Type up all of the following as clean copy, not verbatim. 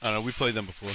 I don't know. We played them before.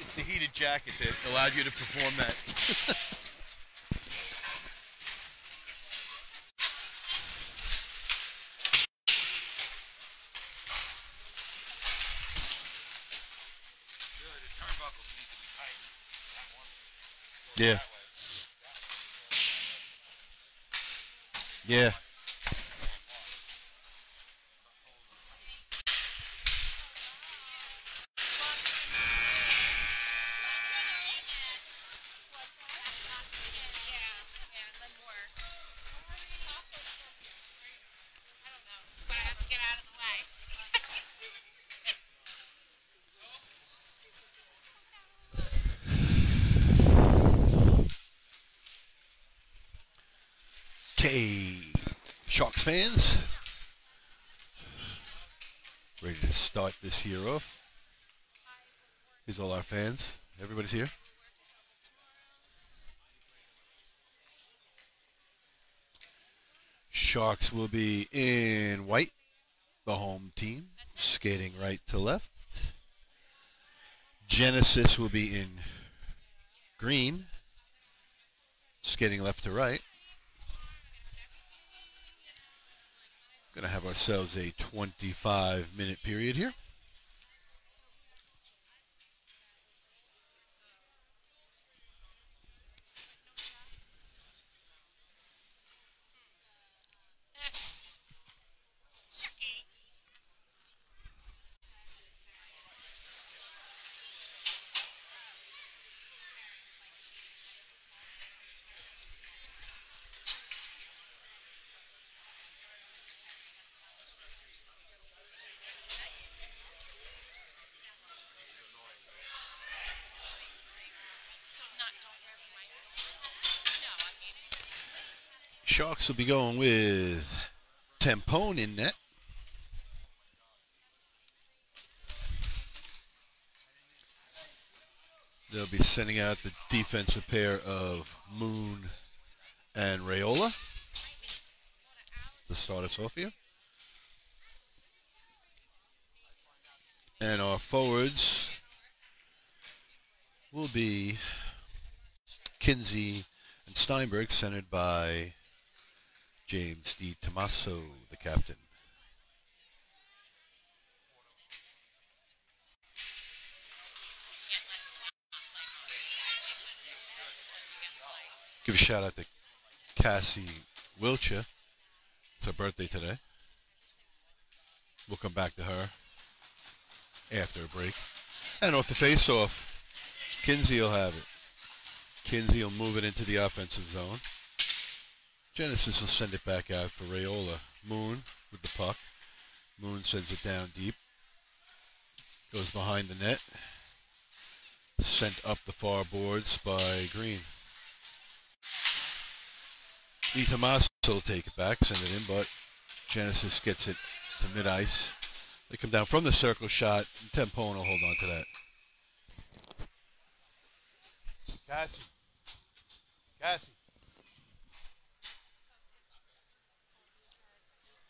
It's the heated jacket that allowed you to perform that. Really, the turnbuckles need to be tightened. That one goes Yeah. that way. Yeah. Okay. Sharks fans. Ready to start this year off. Here's all our fans. Everybody's here. Sharks will be in white, the home team, skating right to left. Genesis will be in green, skating left to right. Gonna have ourselves a 25-minute period here. Sharks will be going with Tampone in net. They'll be sending out the defensive pair of Moon and Rayola to start us off here. And our forwards will be Kinsey and Steinberg, centered by James D. Tommaso, the captain. Give a shout out to Cassie Wilcher. It's her birthday today. We'll come back to her after a break. And off the face-off, Kinsey will have it. Kinsey will move it into the offensive zone. Genesis will send it back out for Rayola. Moon with the puck. Moon sends it down deep. Goes behind the net. Sent up the far boards by Green. D. Tommaso will take it back, send it in, but Genesis gets it to mid-ice. They come down from the circle shot, and Tampone will hold on to that. Kasin. Kasin.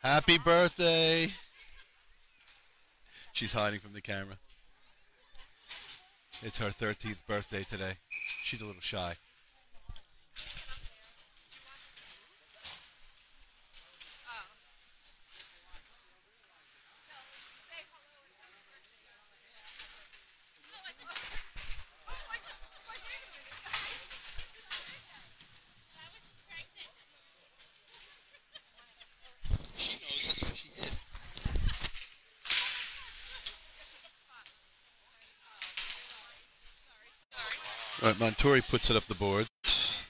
Happy birthday! She's hiding from the camera. It's her 13th birthday today. She's a little shy. She knows that's what she is. All right, Montori puts it up the boards.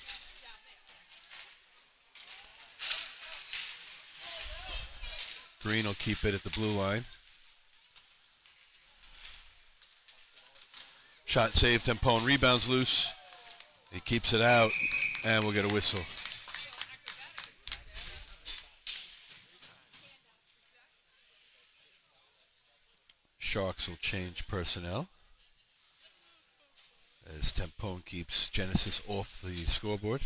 Green will keep it at the blue line. Shot saved. Tampone rebounds loose. He keeps it out, and we'll get a whistle. Sharks will change personnel as Tampone keeps Genesis off the scoreboard.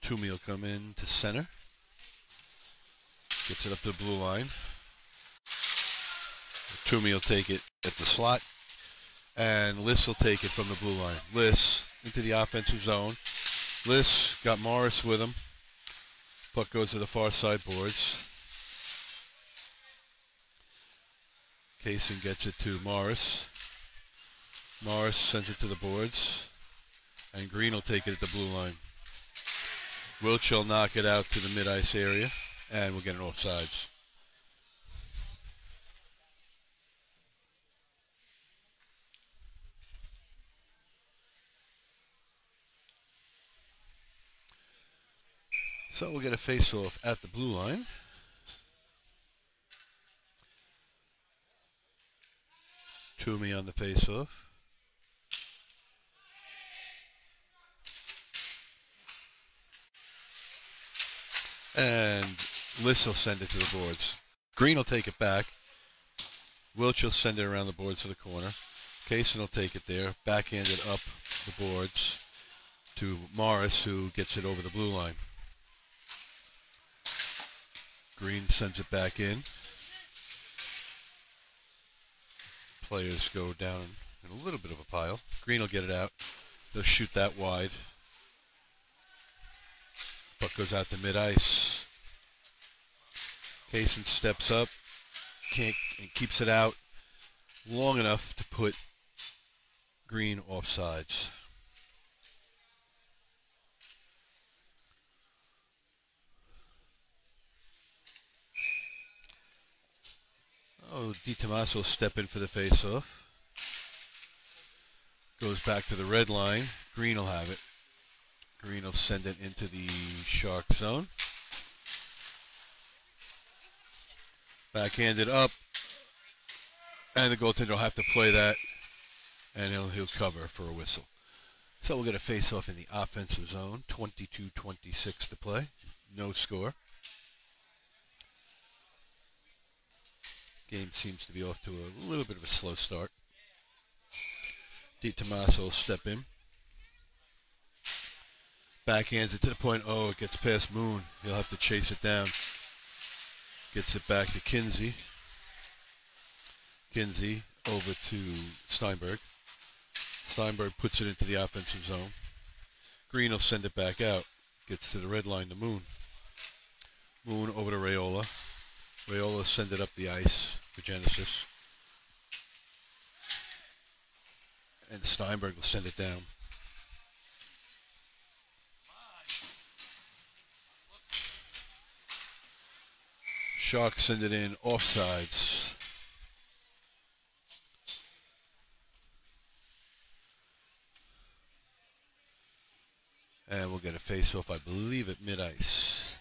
Toomey will come in to center. Gets it up to the blue line. Toomey will take it at the slot. And Liss will take it from the blue line. Liss into the offensive zone. Liss got Morris with him. Puck goes to the far side boards. Kasin gets it to Morris. Morris sends it to the boards. And Green will take it at the blue line. Wilch will knock it out to the mid-ice area. And we'll get an offsides. So we'll get a face-off at the blue line. Toomey on the face-off. And Liss will send it to the boards. Green will take it back. Wilch will send it around the boards to the corner. Kasin will take it there. Backhanded up the boards to Morris, who gets it over the blue line. Green sends it back in. Players go down in a little bit of a pile. Green will get it out. They'll shoot that wide. Puck goes out to mid-ice. Kasin steps up, and keeps it out long enough to put Green offsides. Oh, Di Tommaso will step in for the face-off. Goes back to the red line. Green will have it. Green will send it into the Shark zone. Backhanded up. And the goaltender will have to play that. And he'll cover for a whistle. So we'll get a face-off in the offensive zone. 22-26 to play. No score. Game seems to be off to a little bit of a slow start. DiTomaso will step in. Backhands it to the point. Oh, it gets past Moon. He'll have to chase it down. Gets it back to Kinsey. Kinsey over to Steinberg. Steinberg puts it into the offensive zone. Green will send it back out. Gets to the red line to Moon. Moon over to Raiola. Raiola send it up the ice for Genesis. And Steinberg will send it down. Sharks send it in offsides. And we'll get a face-off, I believe, at mid-ice.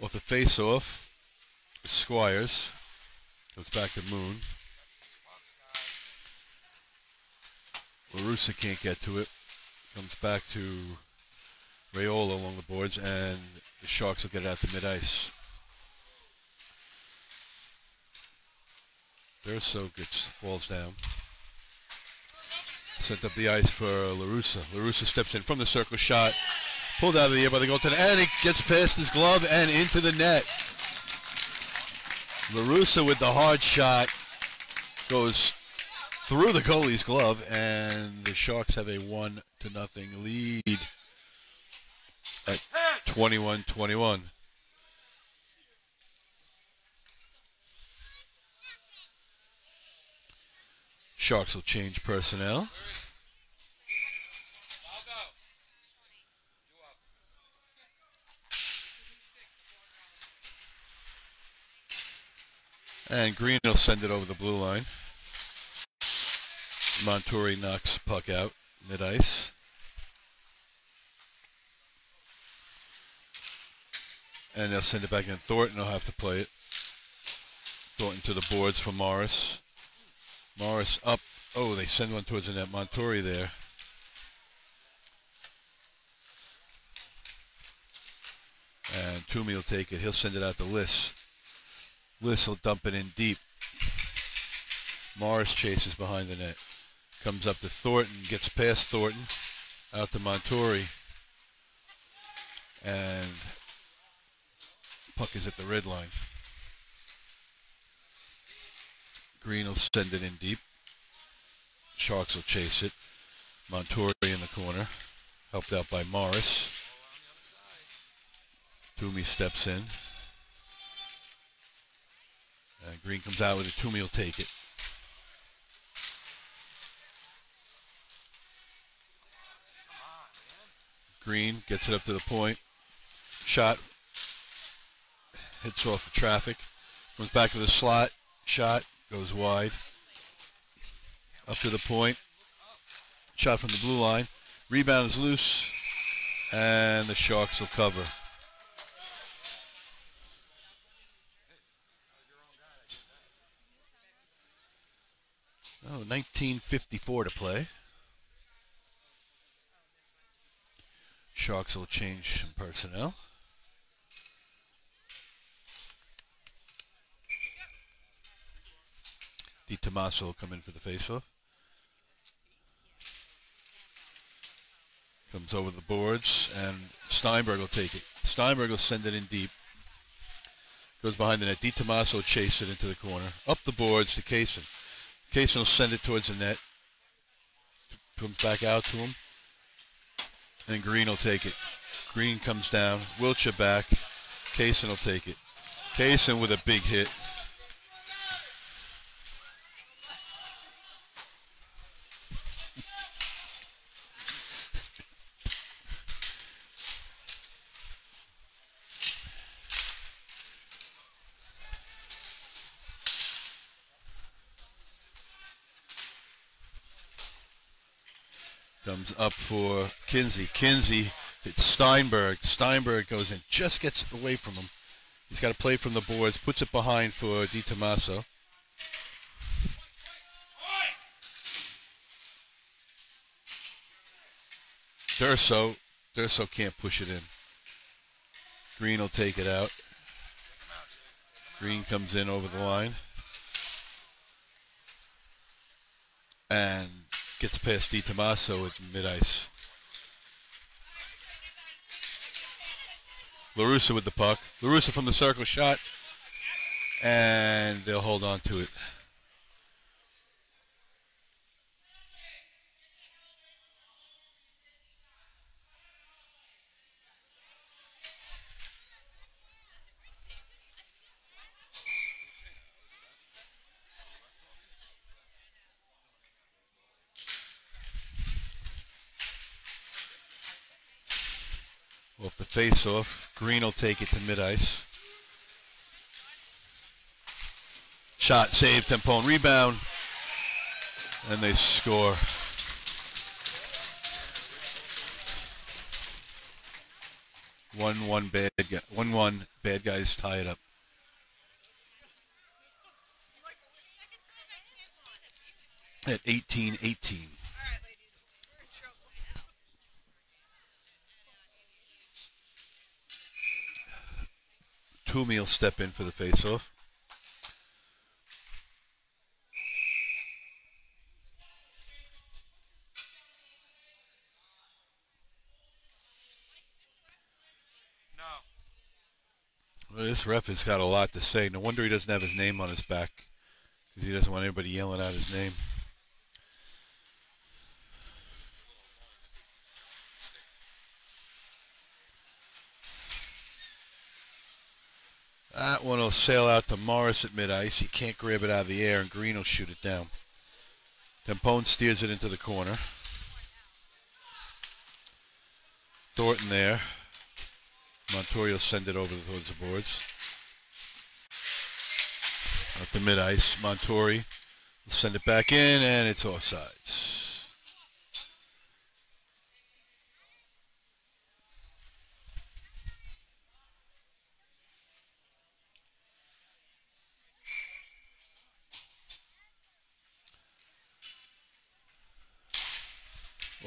Off the face-off, Squires goes back to Moon. LaRussa can't get to it. Comes back to Raiola along the boards, and the Sharks will get it out to mid-ice. Durso falls down. Sent up the ice for LaRussa. LaRussa steps in from the circle shot. Pulled out of the air by the goaltender, and it gets past his glove and into the net. LaRussa with the hard shot goes through the goalie's glove, and the Sharks have a 1-0 lead at 21-21. Sharks will change personnel. And Green will send it over the blue line. Montori knocks puck out mid-ice. And they'll send it back in. Thornton will have to play it. Thornton to the boards for Morris. Morris up. Oh, they send one towards the net. Montori there. And Toomey will take it. He'll send it out to Liss. Liss will dump it in deep. Morris chases behind the net. Comes up to Thornton. Gets past Thornton. Out to Montori. And puck is at the red line. Green will send it in deep. Sharks will chase it. Montori in the corner. Helped out by Morris. Toomey steps in. Green comes out with it. Toomey will take it. Green gets it up to the point. Shot. Hits off the traffic. Comes back to the slot. Shot. Goes wide. Up to the point. Shot from the blue line. Rebound is loose. And the Sharks will cover. Oh, 19:54 to play. Sharks will change some personnel. DiTomaso will come in for the faceoff. Comes over the boards, and Steinberg will take it. Steinberg will send it in deep. Goes behind the net. DiTomaso will chase it into the corner. Up the boards to Kasin. Kasin will send it towards the net. Comes back out to him. And Green will take it. Green comes down. Wiltshire back. Kasin will take it. Kasin with a big hit. Comes up for Kinsey. Kinsey hits Steinberg. Steinberg goes in, just gets away from him. He's got to play from the boards. Puts it behind for Di Tommaso. Durso can't push it in. Green will take it out. Green comes in over the line. And gets past Di Tommaso at mid-ice. LaRussa with the puck. LaRussa from the circle shot. And they'll hold on to it. Off the face-off, Green will take it to mid-ice. Shot, save, Tempone, rebound, and they score. One bad guys tie it up. At 18-18. Toomey will step in for the face-off. No. Well, this ref has got a lot to say. No wonder he doesn't have his name on his back, because he doesn't want anybody yelling out his name. That one will sail out to Morris at mid-ice. He can't grab it out of the air, and Green will shoot it down. Tempone steers it into the corner. Thornton there. Montori will send it over towards the boards. At the mid-ice, Montori will send it back in, and it's offsides.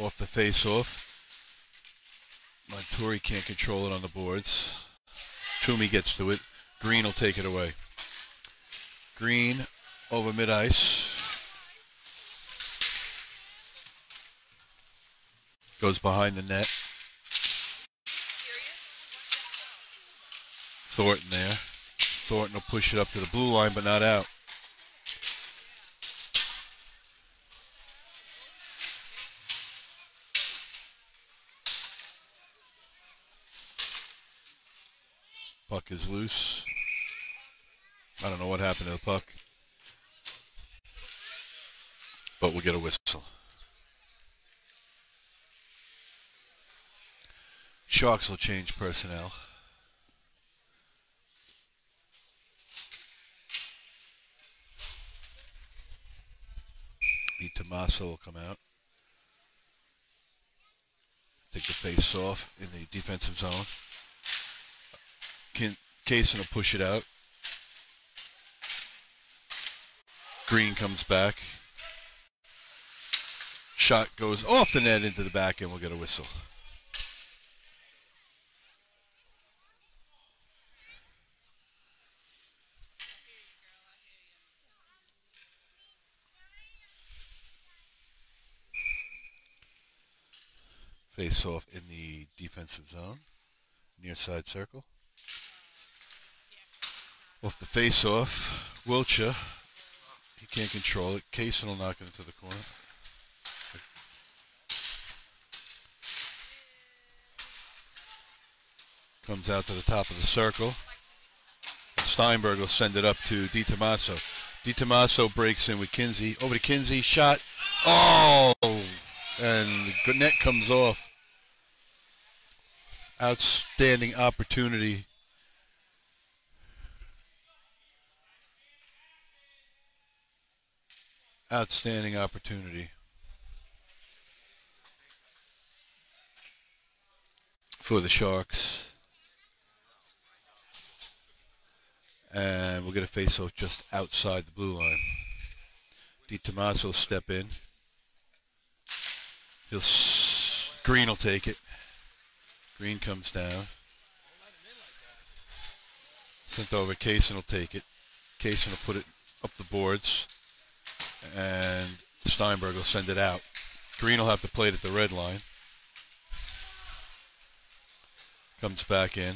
Off the face-off. Montori can't control it on the boards. Toomey gets to it. Green will take it away. Green over mid-ice. Goes behind the net. Thornton there. Thornton will push it up to the blue line, but not out. Puck is loose. I don't know what happened to the puck, but we'll get a whistle. Sharks will change personnel. Di Tommaso will come out. Take the face off in the defensive zone. Kasin will push it out. Green comes back. Shot goes off the net into the back, and we'll get a whistle. Face off in the defensive zone, near side circle. Off the face off, Wiltshire. He can't control it. Kasin will knock it into the corner. Comes out to the top of the circle. Steinberg will send it up to Di Tommaso. Di Tommaso breaks in with Kinsey. Over to Kinsey. Shot. Oh! And the net comes off. Outstanding opportunity. Outstanding opportunity for the Sharks. And we'll get a face-off just outside the blue line. Di Tommaso will step in. Green will take it. Green comes down. Sent over. Kasin will take it. Kasin will put it up the boards. And Steinberg will send it out. Green will have to play it at the red line. Comes back in.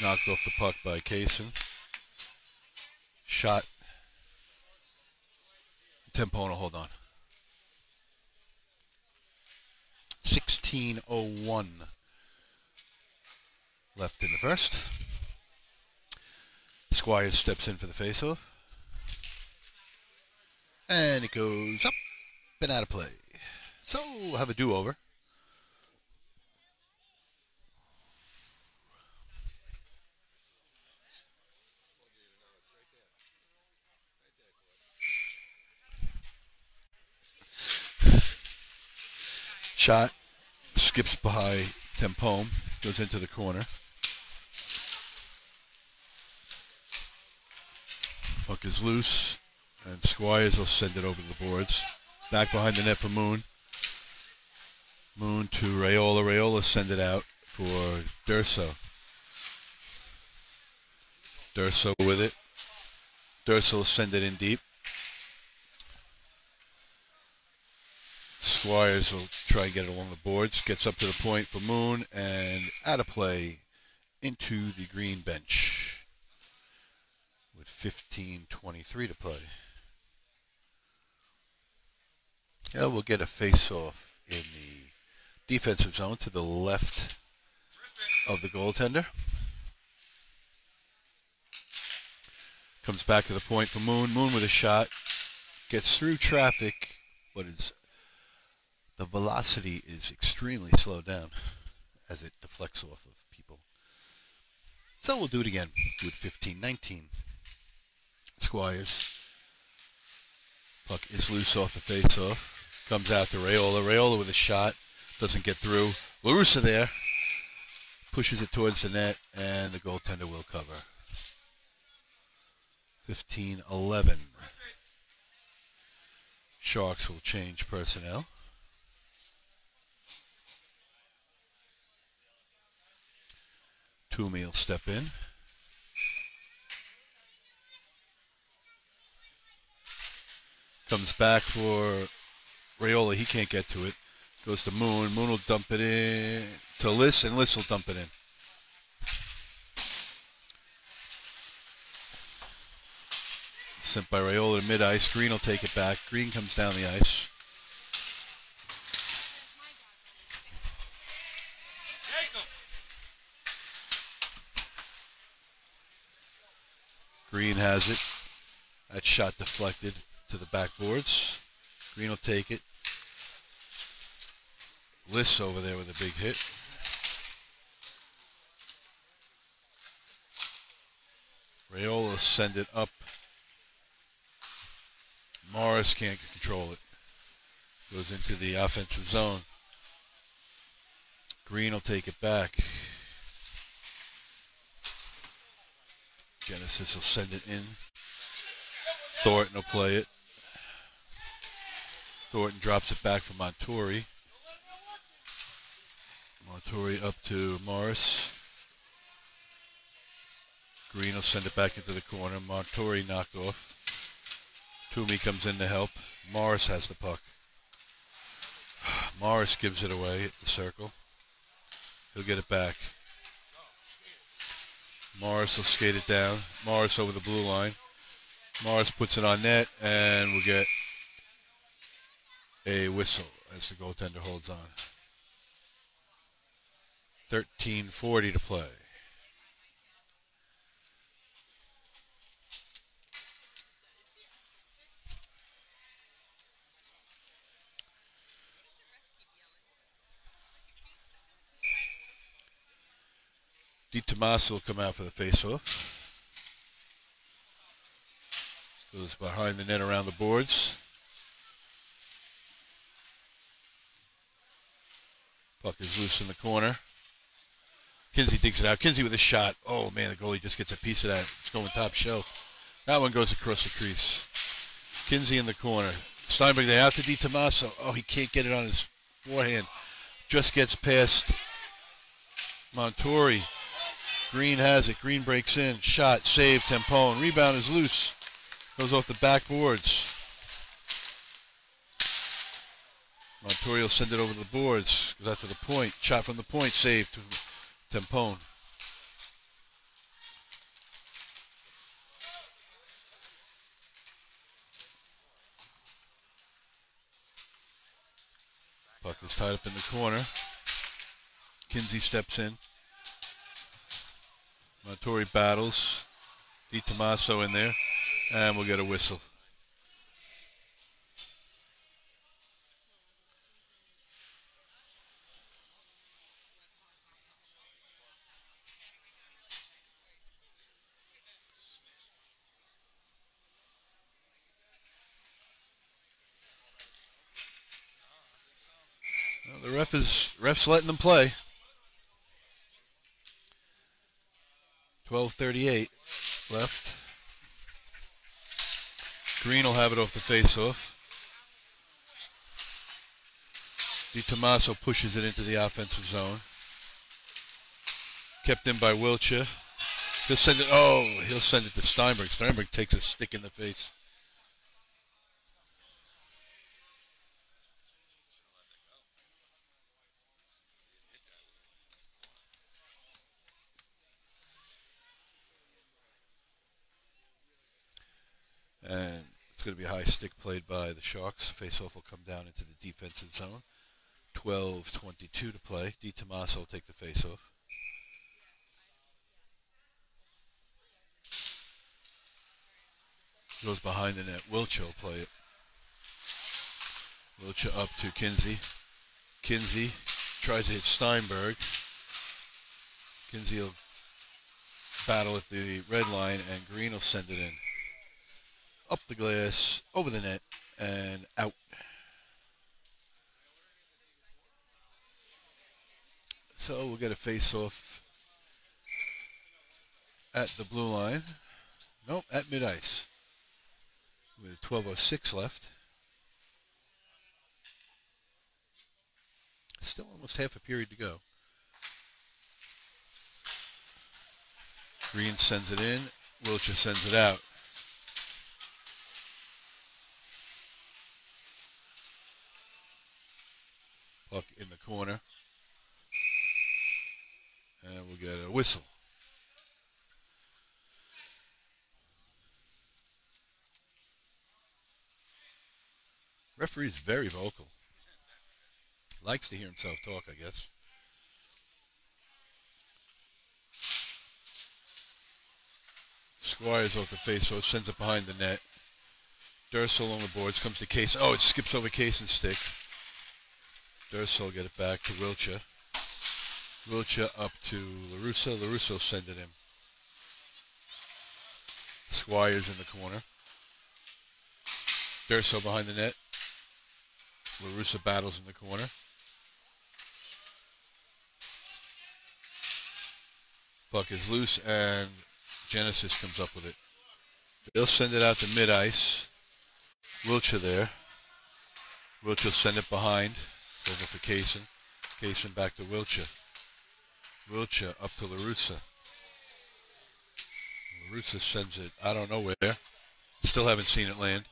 Knocked off the puck by Kasin. Shot. Tempona, hold on. 16:01 left in the first. Squires steps in for the faceoff. And it goes up and out of play. So we'll have a do-over. Shot skips by Tempone, goes into the corner. Puck is loose, and Squires will send it over the boards. Back behind the net for Moon. Moon to Raiola. Raiola send it out for Durso. Durso with it. Durso will send it in deep. Squires will try and get it along the boards. Gets up to the point for Moon and out of play into the green bench with 15:23 to play. Yeah, we'll get a face-off in the defensive zone to the left of the goaltender. Comes back to the point for Moon. Moon with a shot. Gets through traffic, but the velocity is extremely slowed down as it deflects off of people. So we'll do it again. Do it 15-19. Squires. Puck is loose off the face-off. Comes out to Raiola. Raiola with a shot. Doesn't get through. LaRussa there. Pushes it towards the net, and the goaltender will cover. 15-11. Sharks will change personnel. Toomey will step in. Comes back for Raiola. He can't get to it. Goes to Moon. Moon will dump it in to Liss, and Liss will dump it in. Sent by Raiola to mid-ice. Green will take it back. Green comes down the ice. Green has it. That shot deflected to the backboards. Green will take it. Liss over there with a big hit. Raiola send it up. Morris can't control it. Goes into the offensive zone. Green will take it back. Genesis will send it in. Thornton will play it. Thornton drops it back for Montori. Montori up to Morris. Green will send it back into the corner. Montori knocked off. Toomey comes in to help. Morris has the puck. Morris gives it away at the circle. He'll get it back. Morris will skate it down. Morris over the blue line. Morris puts it on net, and we'll get a whistle as the goaltender holds on. 13:40 to play. Di Tommaso will come out for the faceoff. Goes behind the net around the boards. Puck is loose in the corner. Kinsey digs it out. Kinsey with a shot. Oh, man, the goalie just gets a piece of that. It's going top shelf. That one goes across the crease. Kinsey in the corner. Steinberg, they out to Di Tommaso. Oh, he can't get it on his forehand. Just gets past Montori. Green has it. Green breaks in. Shot, save, Tempone. Rebound is loose. Goes off the backboards. Montori will send it over the boards. Goes out to the point. Shot from the point. Save to Tempone. Puck is tied up in the corner. Kinsey steps in. Montori battles. Di Tommaso in there. And we'll get a whistle. Well, the ref's letting them play. 12:38 left. Green will have it off the face-off. Di Tommaso pushes it into the offensive zone. Kept in by Wiltshire. He'll send it. Oh, he'll send it to Steinberg. Steinberg takes a stick in the face. And it's going to be a high stick played by the Sharks. Face-off will come down into the defensive zone. 12:22 to play. Di Tommaso will take the face-off. Goes behind the net. Wiltshire will play it. Wiltshire up to Kinsey. Kinsey tries to hit Steinberg. Kinsey will battle at the red line, and Green will send it in. Up the glass, over the net, and out. So we'll get a face-off at the blue line. Nope, at mid-ice. With 12:06 left. Still almost half a period to go. Green sends it in. Wiltshire sends it out. Puck in the corner. And we'll get a whistle. Referee's very vocal. Likes to hear himself talk, I guess. Squires off the face-off, sends it behind the net. Dursel on the boards, comes to Kasin. Oh, it skips over Kasin's stick. Dursel will get it back to Wiltshire. Wiltshire up to LaRusso. LaRusso send it in. Squires in the corner. Dursel behind the net. LaRusso battles in the corner. Puck is loose, and Genesis comes up with it. They'll send it out to mid-ice. Wiltshire there. Wiltshire send it behind. Over for Kasin. Kasin back to Wiltshire. Wiltshire up to LaRusso. LaRusso sends it, I don't know where. Still haven't seen it land.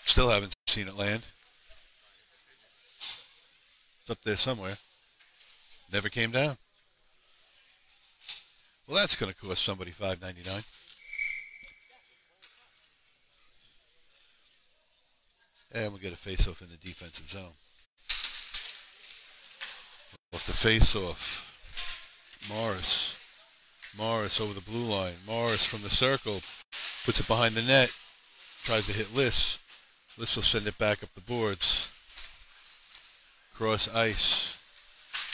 Still haven't seen it land. It's up there somewhere. Never came down. Well, that's going to cost somebody $5.99. And we'll get a face-off in the defensive zone. Off the face-off. Morris. Morris over the blue line. Morris from the circle. Puts it behind the net. Tries to hit Liss. Liss will send it back up the boards. Cross ice.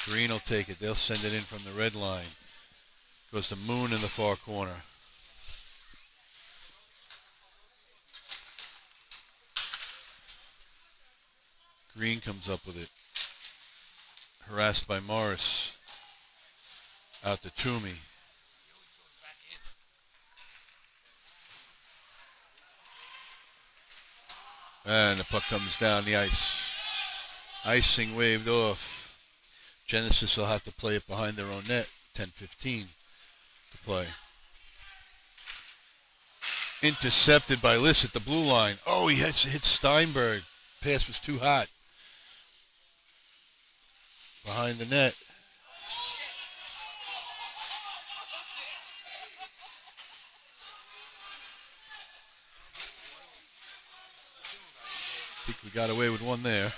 Green will take it. They'll send it in from the red line. Goes to Moon in the far corner. Green comes up with it. Harassed by Morris. Out to Toomey. And the puck comes down the ice. Icing waved off. Genesis will have to play it behind their own net. 10:15 to play. Intercepted by Liss at the blue line. Oh, he hit Steinberg. Pass was too hot. Behind the net. I think we got away with one there.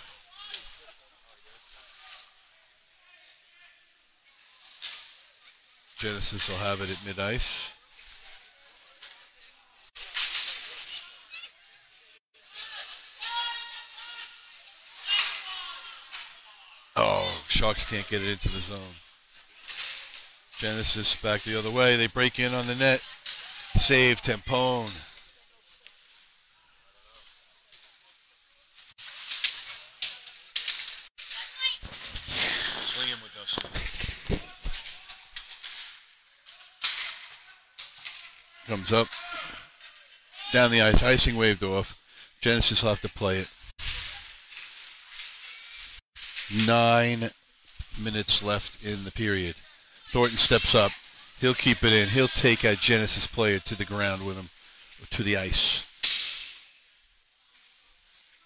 Genesis will have it at mid-ice. Oh, Sharks can't get it into the zone. Genesis back the other way. They break in on the net. Save Tempone. Comes up. Down the ice. Icing waved off. Genesis will have to play it. 9 minutes left in the period. Thornton steps up. He'll keep it in. He'll take a Genesis player to the ground with him, or to the ice.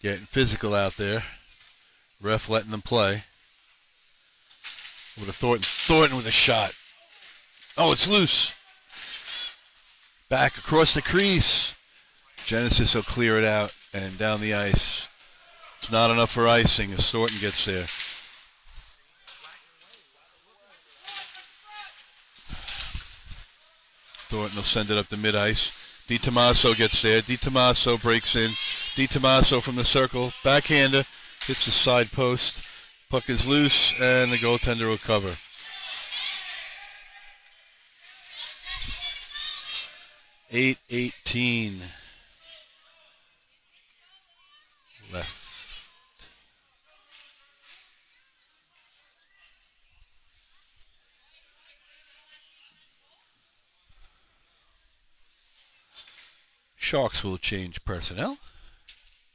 Getting physical out there. Ref letting them play. With a Thornton with a shot. Oh, it's loose. Back across the crease. Genesis will clear it out and down the ice. It's not enough for icing as Thornton gets there. Thornton will send it up to mid-ice. DiTomaso gets there. DiTomaso breaks in. DiTomaso from the circle. Backhander. Hits the side post. Puck is loose, and the goaltender will cover. .8:18 left. Sharks will change personnel.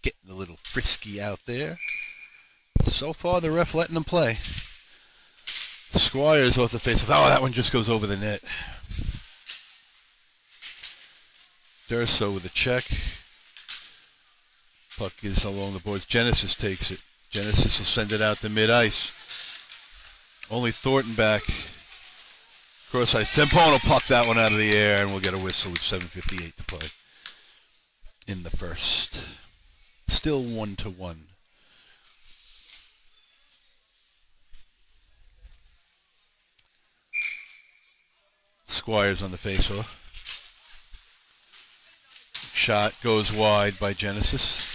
Getting a little frisky out there. So far, the ref letting them play. Squires off the face. Oh, that one just goes over the net. Durso with a check. Puck is along the boards. Genesis takes it. Genesis will send it out to mid-ice. Only Thornton back. Cross ice. Tempone will puck that one out of the air, and we'll get a whistle with 7:58 to play in the first. Still 1-1. Squires on the face-off. Shot goes wide by Genesis.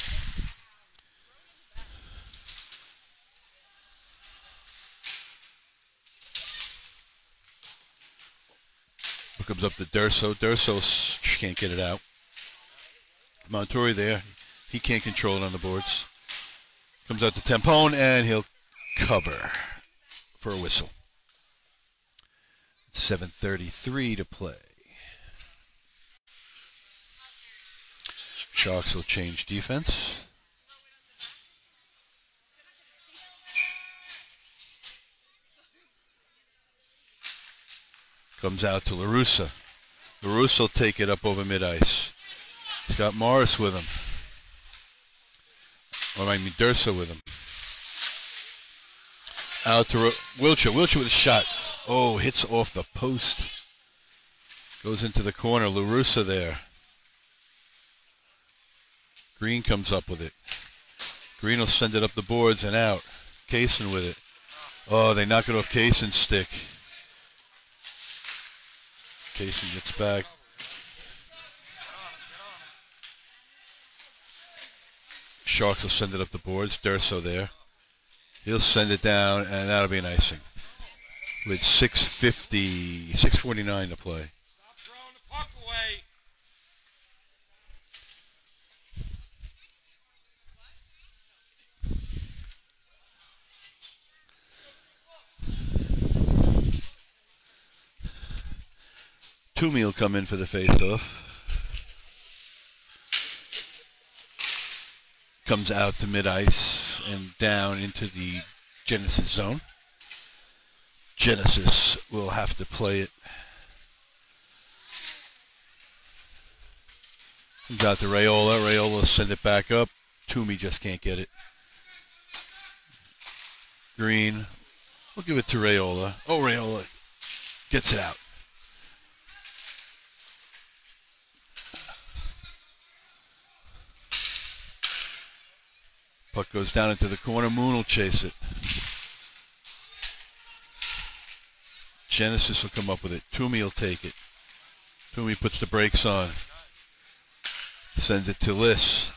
Comes up to Durso. Durso can't get it out. Montori there. He can't control it on the boards. Comes out to Tempone, and he'll cover for a whistle. 7:33 to play. Sharks will change defense. Comes out to LaRussa. LaRussa will take it up over mid-ice. He's got Morris with him. Or I mean Durso with him. Out to Wiltshire. Wiltshire with a shot. Oh, hits off the post. Goes into the corner. LaRussa there. Green comes up with it. Green will send it up the boards and out. Kasin with it. Oh, they knock it off Kasin's stick. Kasin gets back. Sharks will send it up the boards. Durso there. He'll send it down, and that'll be an icing. With 6:49 to play. Stop throwing the puck away. Toomey will come in for the face-off. Comes out to mid-ice and down into the Genesis zone. Genesis will have to play it. Comes out to Raiola. Raiola will send it back up. Toomey just can't get it. Green. We'll give it to Raiola. Oh, Raiola gets it out. Puck goes down into the corner. Moon will chase it. Genesis will come up with it. Toomey will take it. Toomey puts the brakes on. Sends it to Liss.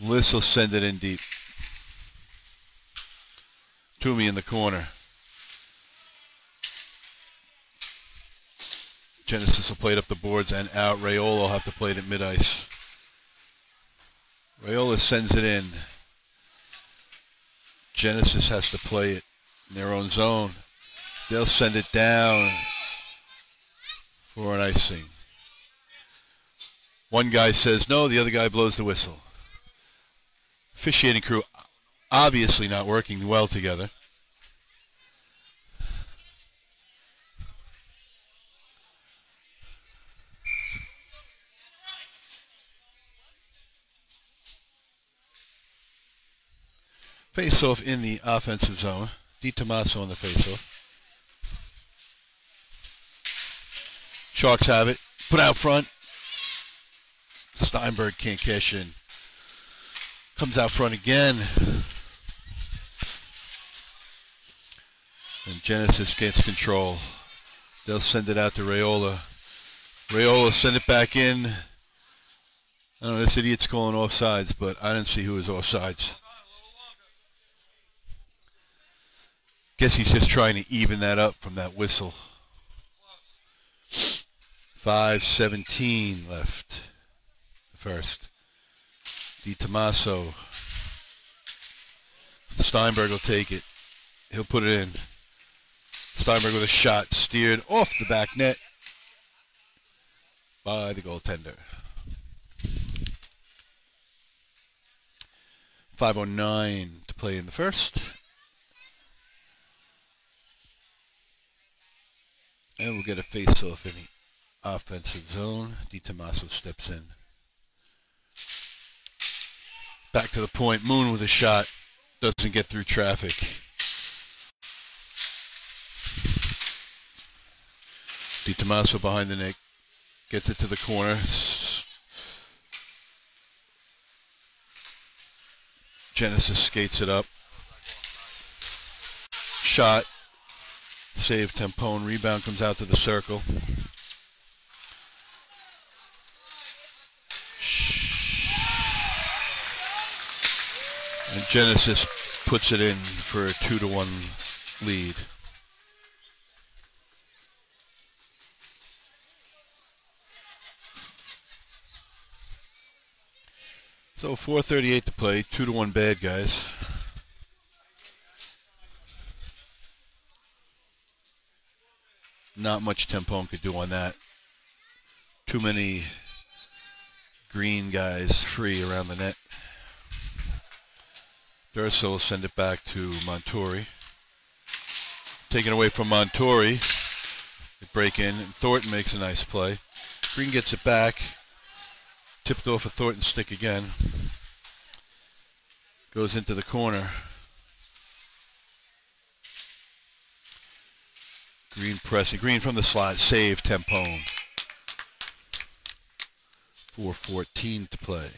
Liss will send it in deep. Toomey in the corner. Genesis will play it up the boards and out. Raiola will have to play it at mid-ice. Raiola sends it in. Genesis has to play it in their own zone. They'll send it down for an icing. One guy says no, the other guy blows the whistle. Officiating crew obviously not working well together. Face-off in the offensive zone. DiTomaso on the face-off. Sharks have it. Put out front. Steinberg can't cash in. Comes out front again. And Genesis gets control. They'll send it out to Raiola. Raiola send it back in. I don't know, this idiot's calling offsides, but I didn't see who was offsides. Guess he's just trying to even that up from that whistle. 5:17 left. First. DiTomaso. Steinberg will take it. He'll put it in. Steinberg with a shot steered off the back net by the goaltender. 5:09 to play in the first. And we'll get a face-off in the offensive zone. DiTomaso steps in. Back to the point. Moon with a shot. Doesn't get through traffic. DiTomaso behind the net. Gets it to the corner. Genesis skates it up. Shot. Save Tempone. Rebound comes out to the circle. And Genesis puts it in for a 2-1 lead. So 4:38 to play. 2-1 bad guys. Not much Tempone could do on that. Too many green guys free around the net. Durso will send it back to Montori. Taken away from Montori. They break in, and Thornton makes a nice play. Green gets it back. Tipped off a Thornton stick again. Goes into the corner. Green pressing. Green from the slot. Save Tempone. 4:14 to play.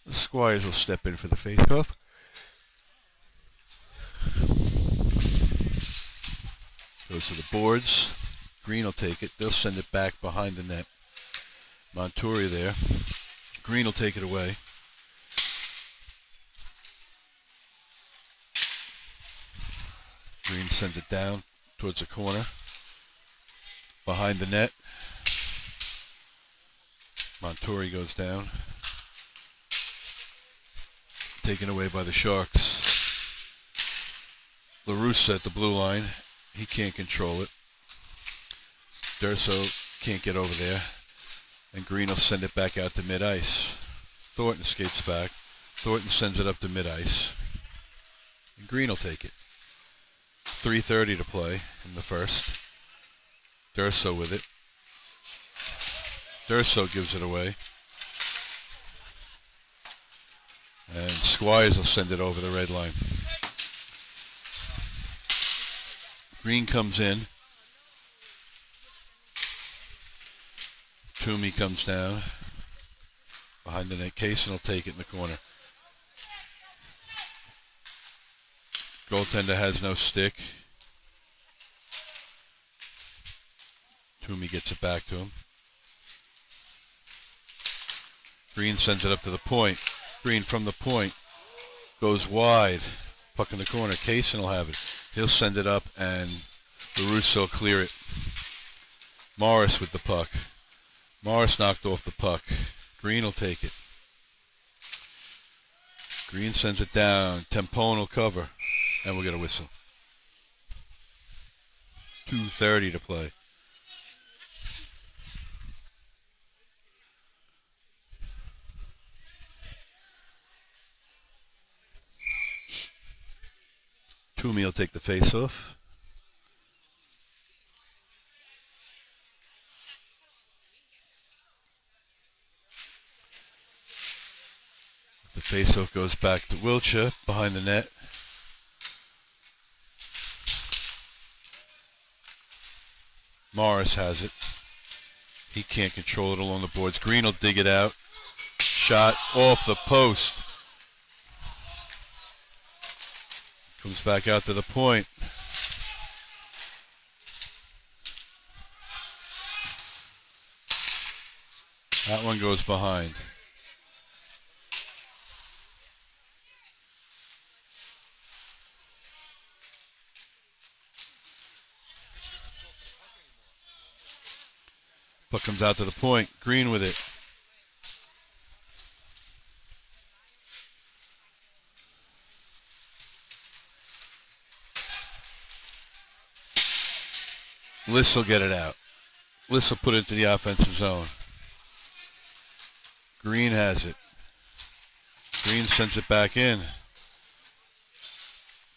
The Squires will step in for the face-off. Goes to the boards. Green will take it. They'll send it back behind the net. Montori there. Green will take it away. Green sends it down towards the corner. Behind the net. Montori goes down. taken away by the Sharks. LaRussa at the blue line. He can't control it. Durso can't get over there. And Green will send it back out to mid-ice. Thornton skates back. Thornton sends it up to mid-ice. And Green will take it. 3:30 to play in the first. Durso with it. Durso gives it away. And Squires will send it over the red line. Green comes in. Toomey comes down. Behind the net. Kasin will take it in the corner. Goaltender has no stick. Toomey gets it back to him. Green sends it up to the point. Green from the point. Goes wide. Puck in the corner. Kasin will have it. He'll send it up and LaRusse will clear it. Morris with the puck. Morris knocked off the puck. Green will take it. Green sends it down. Tempone will cover. And we'll get a whistle. 2:30 to play. Toomey will take the face-off. The face-off goes back to Wiltshire behind the net. Morris has it. He can't control it along the boards. Green will dig it out. Shot off the post. Comes back out to the point. That one goes behind. Puck comes out to the point. Green with it. Liss will get it out. Liss will put it into the offensive zone. Green has it. Green sends it back in.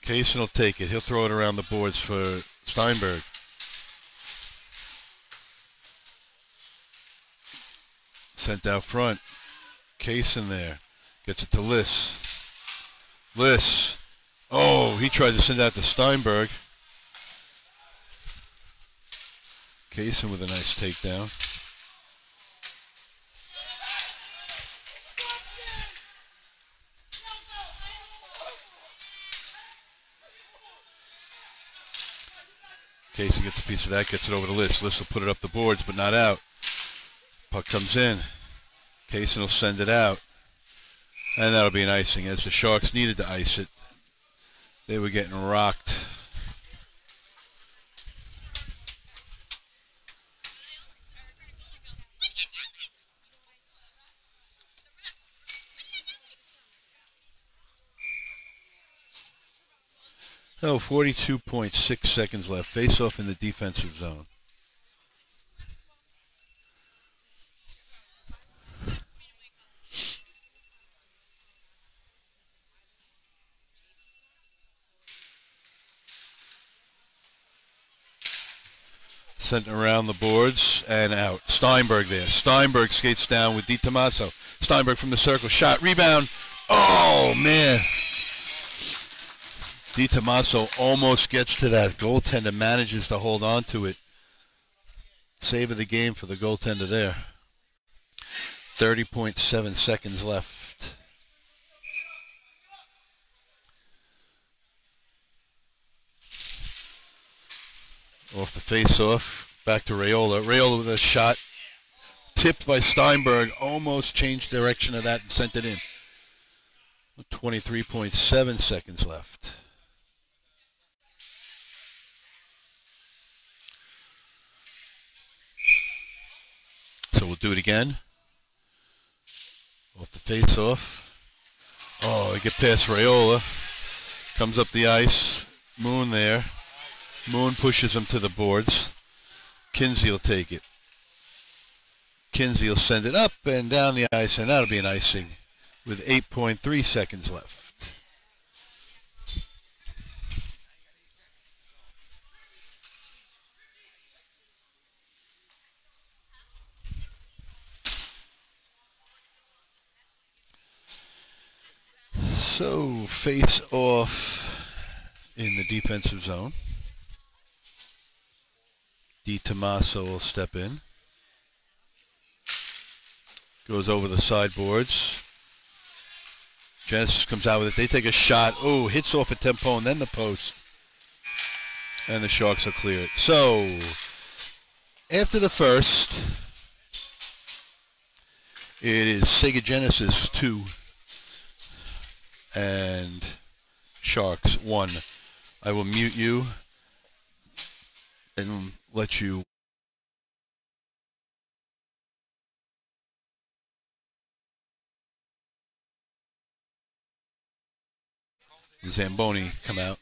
Kasin will take it. He'll throw it around the boards for Steinberg. Sent out front. Kasin there. Gets it to Liss. Liss. Oh, he tried to send out to Steinberg. Kasin with a nice takedown. Kasin gets a piece of that, gets it over to Liss. Liss will put it up the boards, but not out. Puck comes in. Kasin will send it out. And that'll be an icing, as the Sharks needed to ice it. They were getting rocked. Oh, 42.6 seconds left. Face off in the defensive zone. Sent around the boards and out. Steinberg there. Steinberg skates down with DiTommaso. Steinberg from the circle. Shot. Rebound. Oh, man. DiTommaso almost gets to that. Goaltender manages to hold on to it. Save of the game for the goaltender there. 30.7 seconds left. Off the face-off. Back to Raiola. Raiola with a shot. Tipped by Steinberg. Almost changed direction of that and sent it in. 23.7 seconds left. So we'll do it again. Off the face-off. Oh, they get past Rayola. Comes up the ice. Moon there. Moon pushes him to the boards. Kinsey will take it. Kinsey will send it up and down the ice, and that'll be an icing with 8.3 seconds left. So, face off in the defensive zone. Di Tommaso will step in. Goes over the sideboards. Genesis comes out with it. They take a shot. Oh, hits off a tempo and then the post. And the Sharks will clear it. So, after the first, it is Sega Genesis 2 and Sharks 1. I will mute you and let you. Zamboni come out.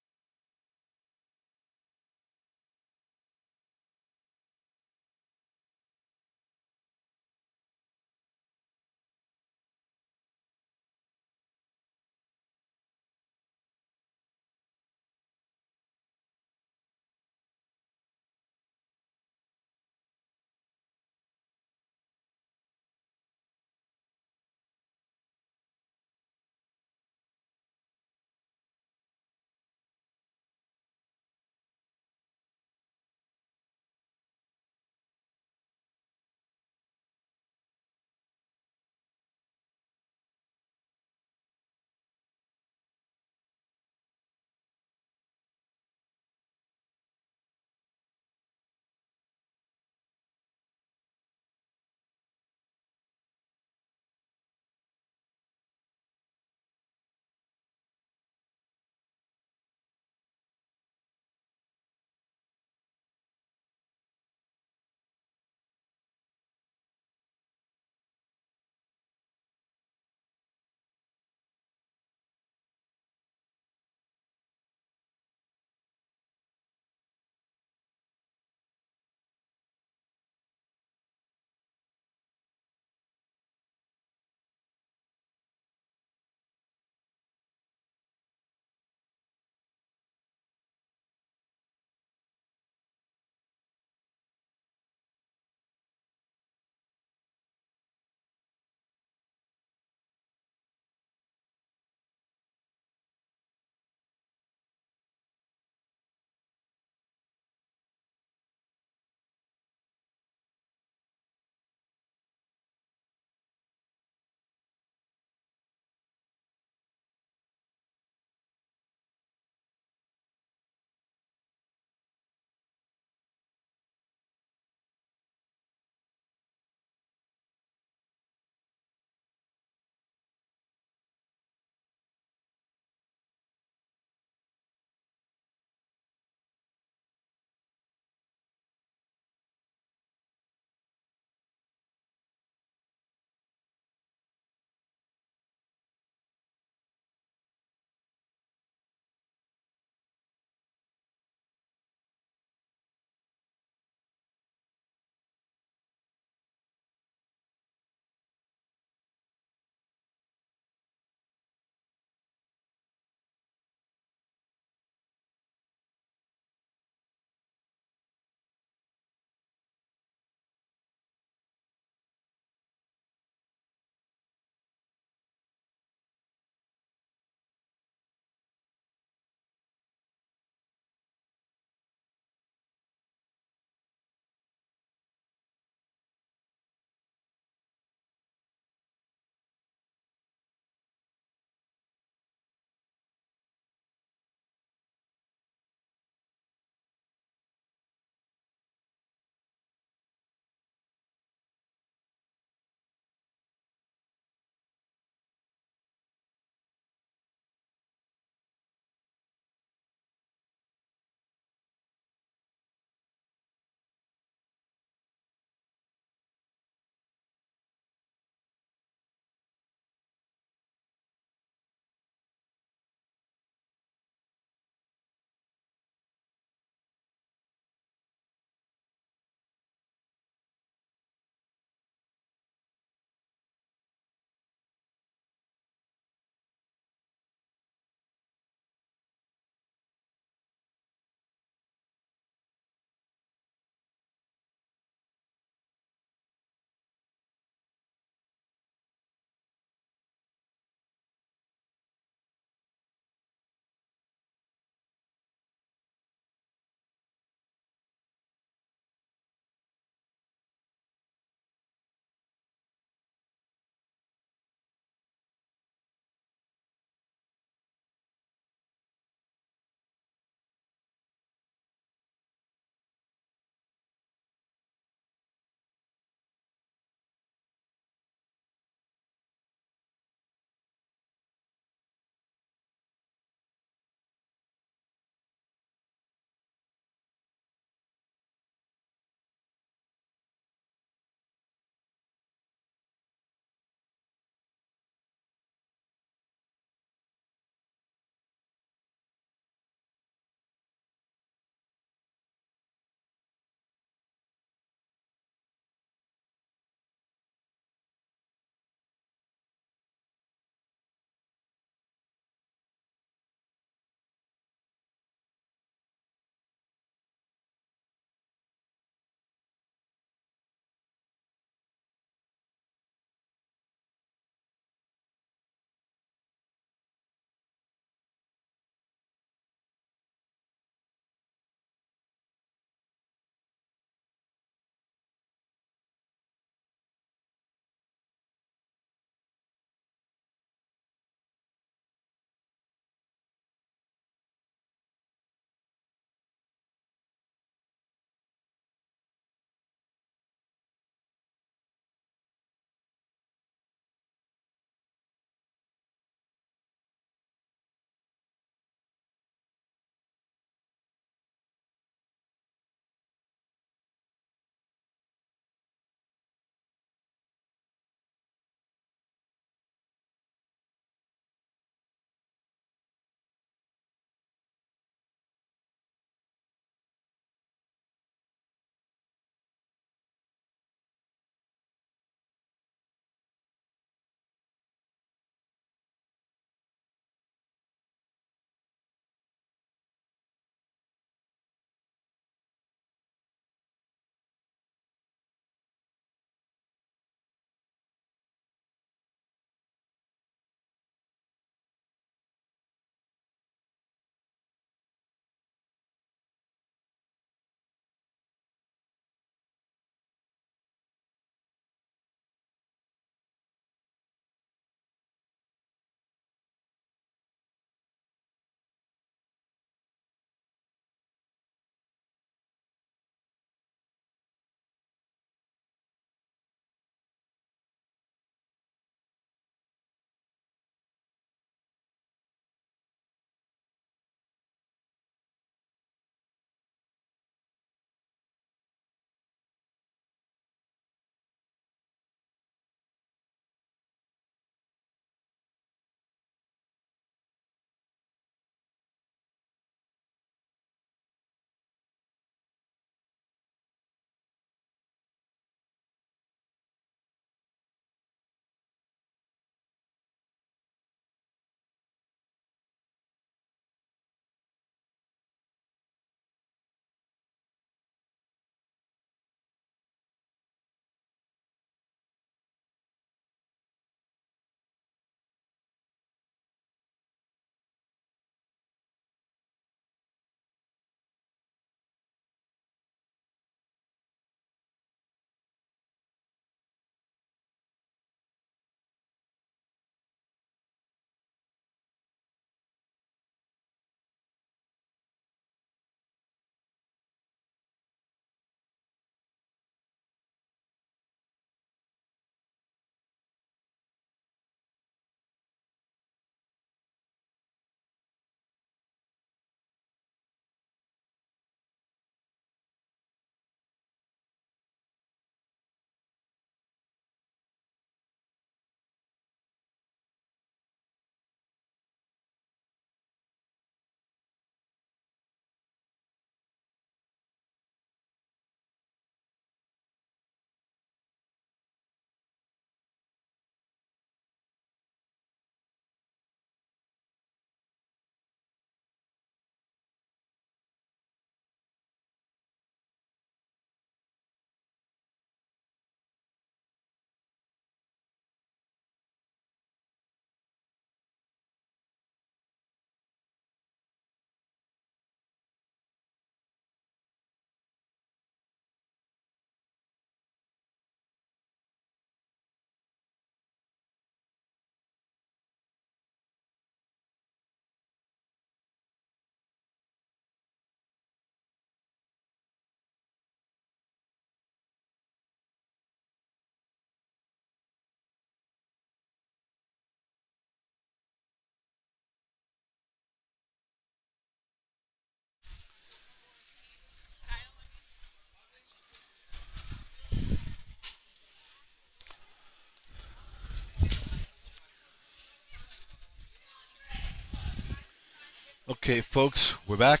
Okay, folks, we're back.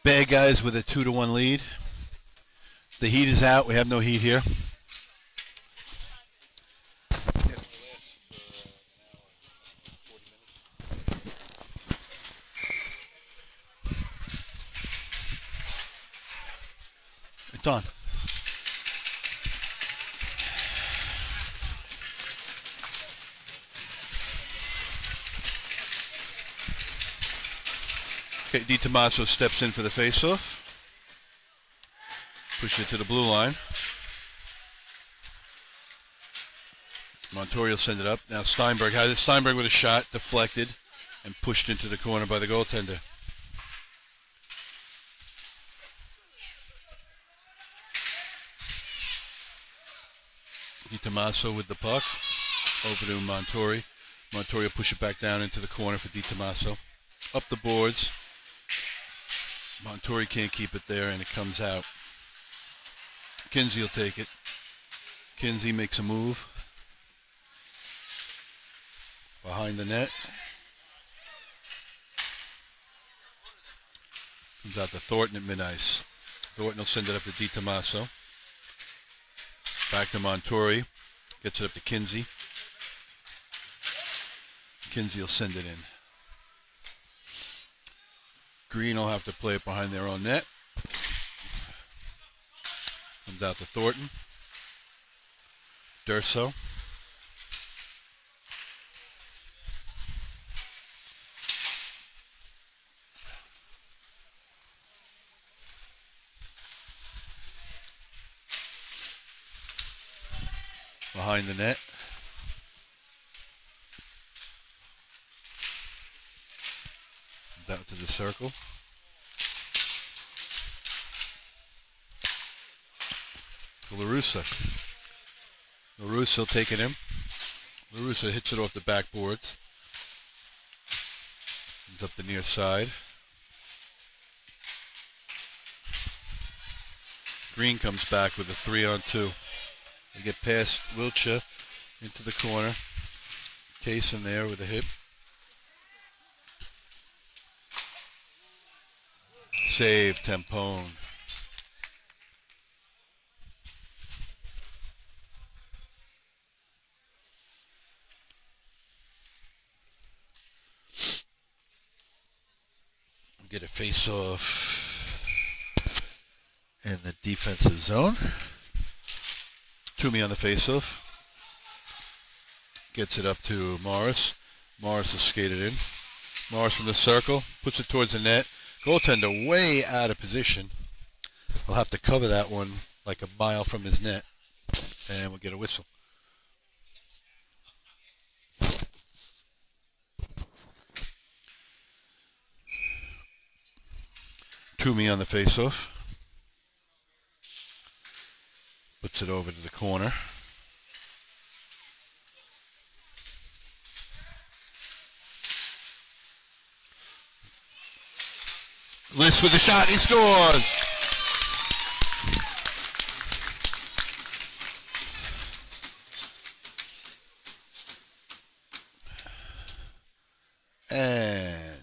Bad guys with a 2-1 lead. The heat is out. We have no heat here. It's on. Okay, Di Tommaso steps in for the face-off. Push it to the blue line. Montori will send it up. Now Steinberg has it. Steinberg with a shot, deflected, and pushed into the corner by the goaltender. Di Tommaso with the puck. Over to Montori. Montori will push it back down into the corner for Di Tommaso. Up the boards. Montori can't keep it there, and it comes out. Kinsey will take it. Kinsey makes a move. Behind the net. Comes out to Thornton at mid-ice. Thornton will send it up to Di Tommaso. Back to Montori. Gets it up to Kinsey. Kinsey will send it in. Green will have to play it behind their own net. Comes out to Thornton. Durso. Behind the net. Comes out to the circle. To LaRussa. LaRussa taking him. LaRussa hits it off the backboards. Comes up the near side. Green comes back with a 3-on-2. They get past Wiltshire into the corner. Kasin there with a hit. Save, Tempone. Get a face-off in the defensive zone. Toomey on the face-off. Gets it up to Morris. Morris will skate it in. Morris from the circle. Puts it towards the net. Goaltender way out of position. We'll have to cover that one like a mile from his net. And we'll get a whistle. Toomey on the face-off. Puts it over to the corner. List with a shot. He scores. And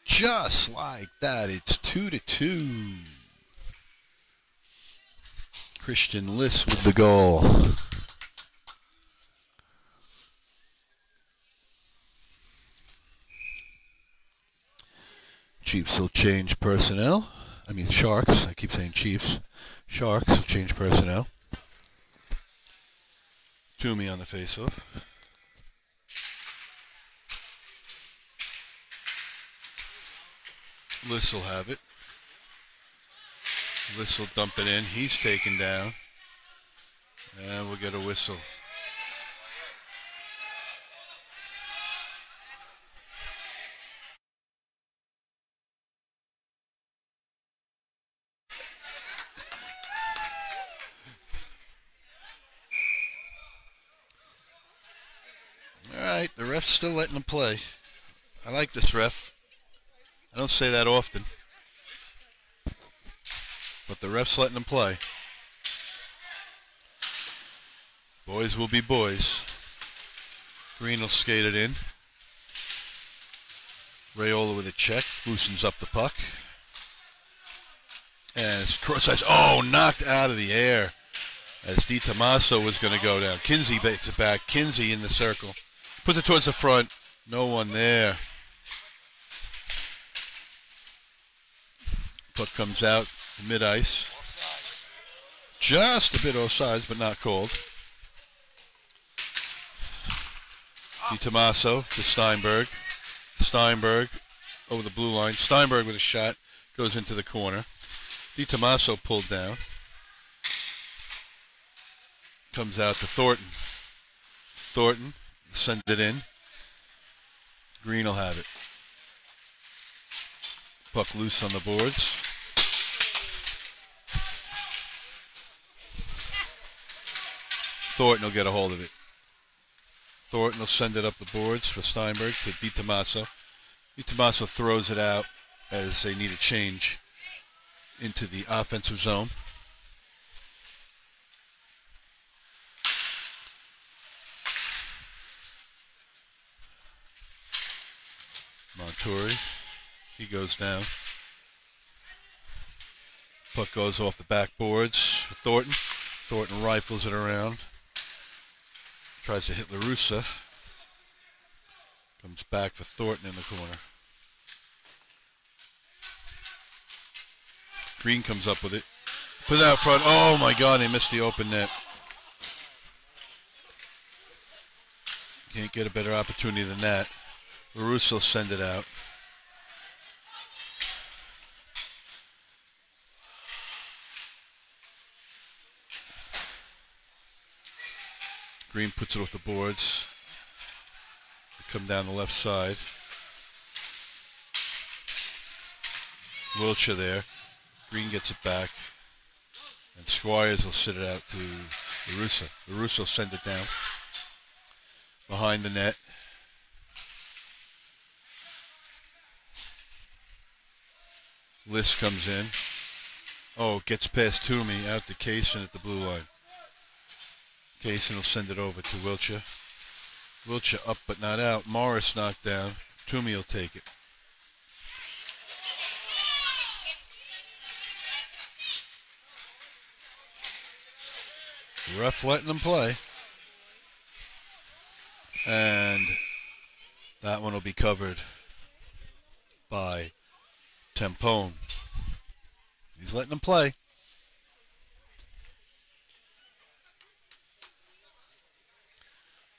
just like that, it's 2-2. Christian List with the goal. Chiefs will change personnel. I mean Sharks. I keep saying Chiefs. Sharks will change personnel. Toomey on the faceoff. List will have it. List will dump it in. He's taken down. And we'll get a whistle. Alright, the ref's still letting them play. I like this ref. I don't say that often. But the ref's letting them play. Boys will be boys. Green will skate it in. Raiola with a check, loosens up the puck. And it's cross ice. Oh, knocked out of the air as Di Tommaso was going to go down. Kinsey baits it back. Kinsey in the circle. Puts it towards the front. No one there. Puck comes out mid-ice. Just a bit offsides, but not called. Di Tommaso to Steinberg. Steinberg over the blue line. Steinberg with a shot. Goes into the corner. Di Tommaso pulled down. Comes out to Thornton. Thornton sends it in. Green will have it. Puck loose on the boards. Thornton will get a hold of it. Thornton will send it up the boards for Steinberg to Di Tommaso. Di Tommaso throws it out as they need a change into the offensive zone. Montori, he goes down. Puck goes off the backboards for Thornton. Thornton rifles it around. Tries to hit LaRussa. Comes back for Thornton in the corner. Green comes up with it. Put it out front. Oh my God, they missed the open net. Can't get a better opportunity than that. LaRussa will send it out. Green puts it off the boards. They come down the left side. Wiltshire there. Green gets it back. And Squires will sit it out to LaRussa. LaRussa will send it down. Behind the net. List comes in. Oh, gets past Toomey out to Kasin at the blue line. Kasin will send it over to Wiltshire. Wiltshire up but not out. Morris knocked down. Toomey will take it. Ref letting them play. And that one will be covered by Tempone. He's letting them play.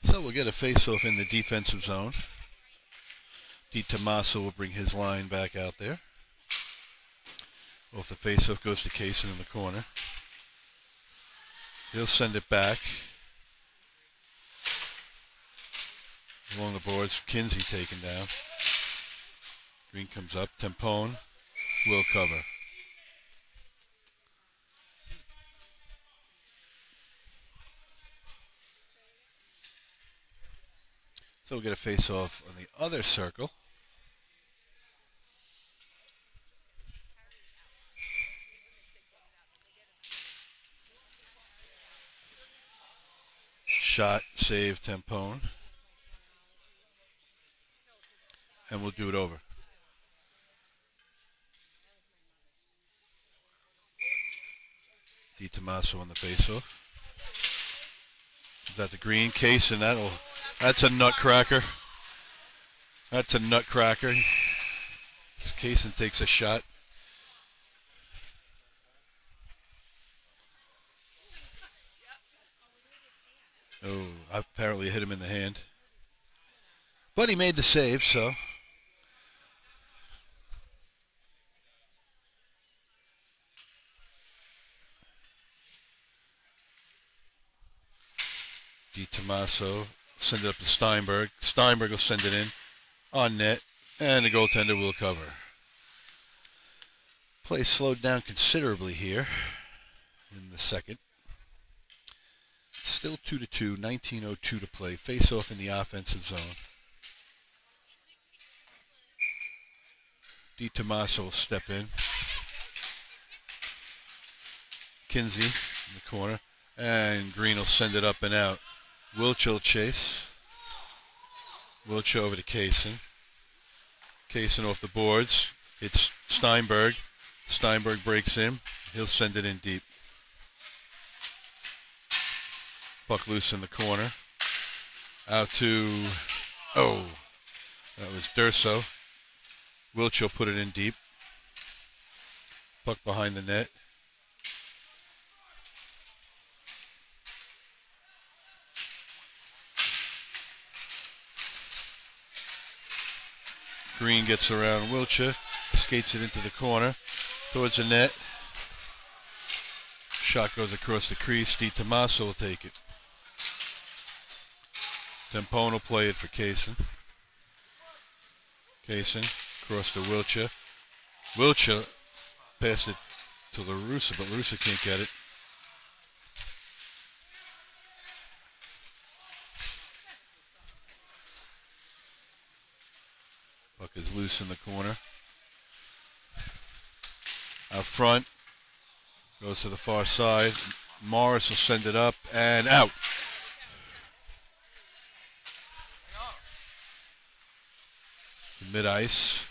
So we'll get a face-off in the defensive zone. Di Tommaso will bring his line back out there. Off the face-off goes to Kasin in the corner. He'll send it back. Along the boards, Kinsey taken down. Green comes up. Tempone will cover. So we'll get a face-off on the other circle. Shot, save, Tempone. And we'll do it over. Di Tommaso on the face-off. Is that the Green? Kasin, that's a nutcracker. That's a nutcracker. Kasin takes a shot. Oh, I apparently hit him in the hand. But he made the save, so. Di Tommaso send it up to Steinberg. Steinberg will send it in on net, and the goaltender will cover. Play slowed down considerably here in the second. It's still 2-2, 19:02 to play. Face off in the offensive zone. Di Tommaso will step in. Kinsey in the corner, and Green will send it up and out. Wiltshire will chase. Wiltshire over to Kasin. Kasin off the boards. It's Steinberg. Steinberg breaks in. He'll send it in deep. Puck loose in the corner. Out to, oh, that was Durso. Wilch will put it in deep. Puck behind the net. Green gets around Wiltshire, skates it into the corner, towards the net. Shot goes across the crease. Di Tommaso will take it. Tempone will play it for Kasin. Kasin across to Wiltshire. Wiltshire passed it to LaRussa, but LaRussa can't get it. Puck is loose in the corner. Out front. Goes to the far side. Morris will send it up and out. Mid-ice.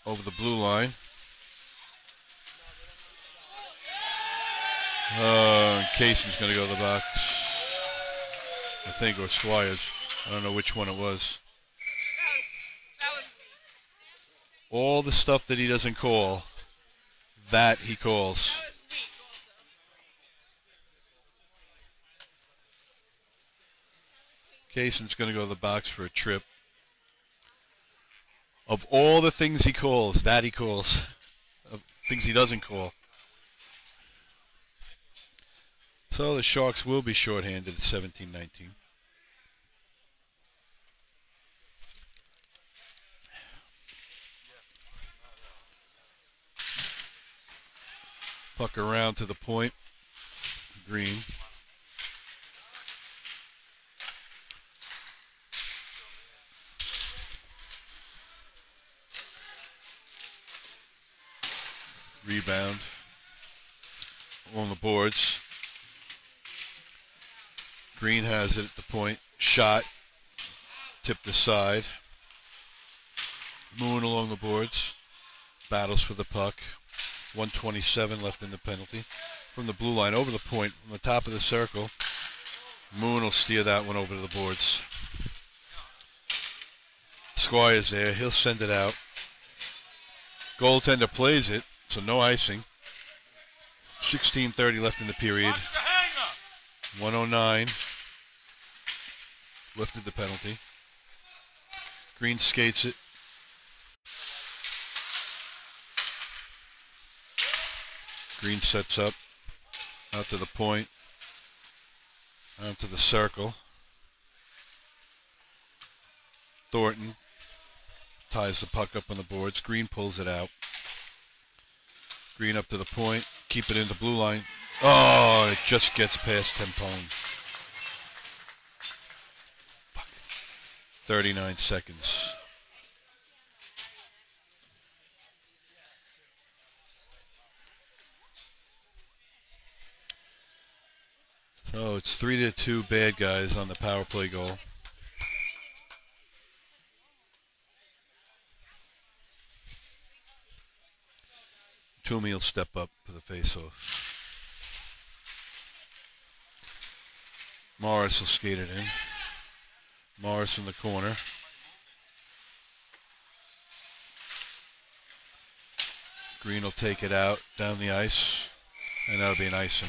Over the blue line. Cason's going to go to the box. I think, or Squires. I don't know which one it was. All the stuff that he doesn't call, that he calls. Cason's going to go to the box for a trip. Of all the things he calls, that he calls. Of things he doesn't call. So the Sharks will be shorthanded at 17-19. Puck around to the point. Green. Rebound. On the boards. Green has it at the point. Shot. Tipped aside. Moon along the boards. Battles for the puck. 1:27 left in the penalty. From the blue line over the point, from the top of the circle. Moon will steer that one over to the boards. Squire's there. He'll send it out. Goaltender plays it, so no icing. 16:30 left in the period. 1:09 left in the penalty. Green skates it. Green sets up. Out to the point. Out to the circle. Thornton ties the puck up on the boards. Green pulls it out. Green up to the point. Keep it in the blue line. Oh, it just gets past Tempone. 39 seconds. So it's 3-2 bad guys on the power play goal. Toomey will step up for the face-off. Morris will skate it in. Morris in the corner. Green will take it out down the ice, and that'll be an icing.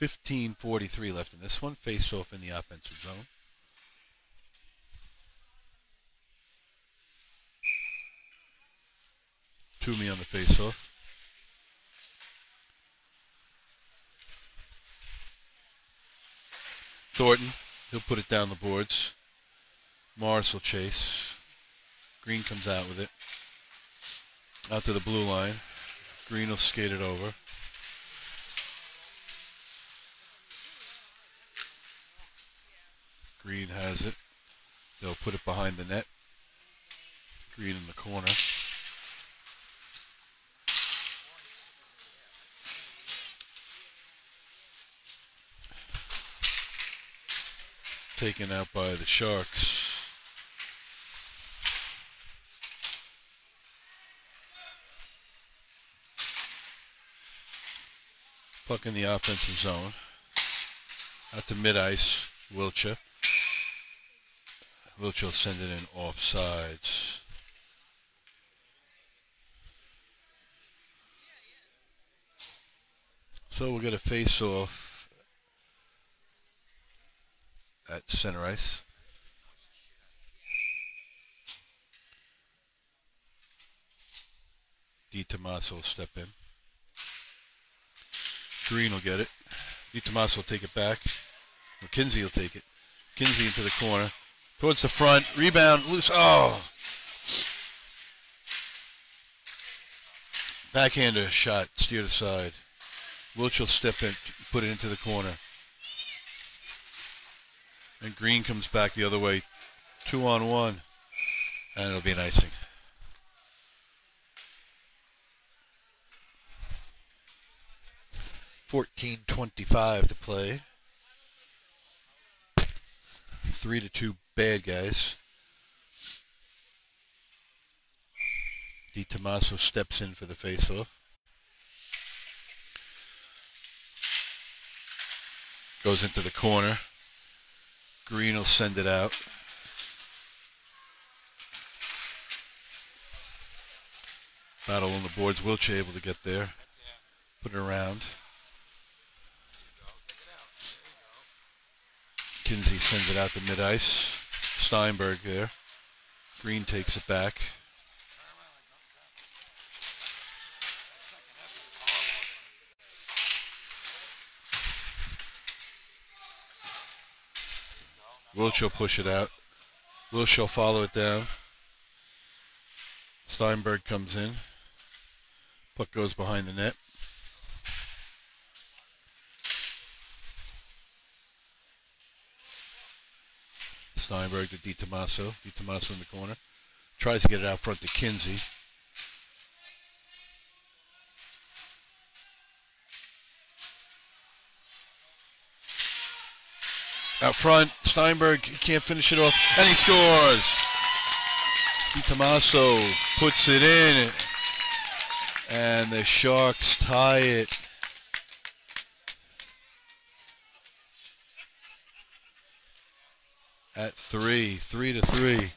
.43 left in this one. Face off in the offensive zone. Toomey on the face-off. Thornton, he'll put it down the boards. Morris will chase. Green comes out with it. Out to the blue line. Green will skate it over. Green has it. They'll put it behind the net. Green in the corner. taken out by the Sharks. Puck in the offensive zone. Out to mid-ice, Wiltshire. Wiltshire will send it in offsides. So we'll get a face-off at center ice. DiTomaso will step in. Green will get it. DiTomaso will take it back. McKenzie will take it. McKenzie into the corner. Towards the front. Rebound. Loose. Oh! Backhander shot. Steered aside. Wiltshire will step in. Put it into the corner. And Green comes back the other way. 2-on-1. And it'll be an icing. .25 to play. 3-2 bad guys. DiTomaso steps in for the faceoff. Goes into the corner. Green will send it out. Battle on the boards. Wiltshire able to get there. Put it around. Kinsey sends it out to mid-ice. Steinberg there. Green takes it back. Wiltshire push it out. Wiltshire follow it down. Steinberg comes in. Puck goes behind the net. Steinberg to DiTomaso. DiTomaso in the corner. Tries to get it out front to Kinsey. Out front, Steinberg, he can't finish it off, and he scores! DiTomaso puts it in, and the Sharks tie it. At 3-3.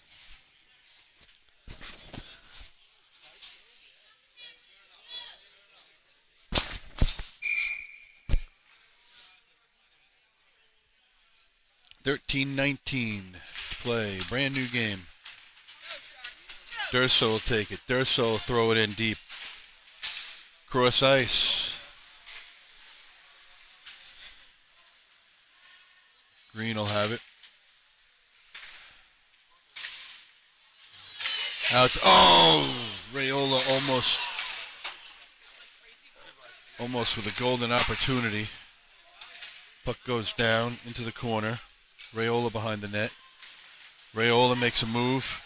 $13-19 to play. Brand new game. Durso will take it. Durso will throw it in deep. Cross ice. Green will have it. Out. Oh! Raiola almost with a golden opportunity. Puck goes down into the corner. Raiola behind the net. Raiola makes a move.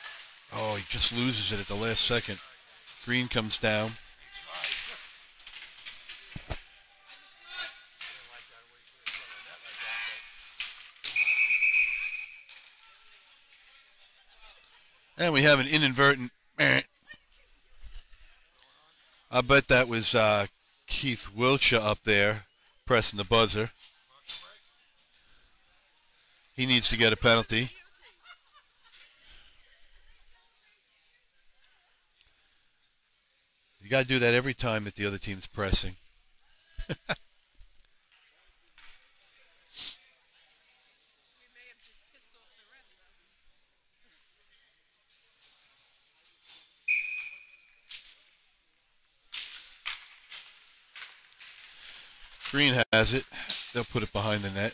Oh, he just loses it at the last second. Green comes down. And we have an inadvertent. I bet that was Keith Wiltshire up there pressing the buzzer. He needs to get a penalty. You got to do that every time that the other team's pressing. Green has it. They'll put it behind the net.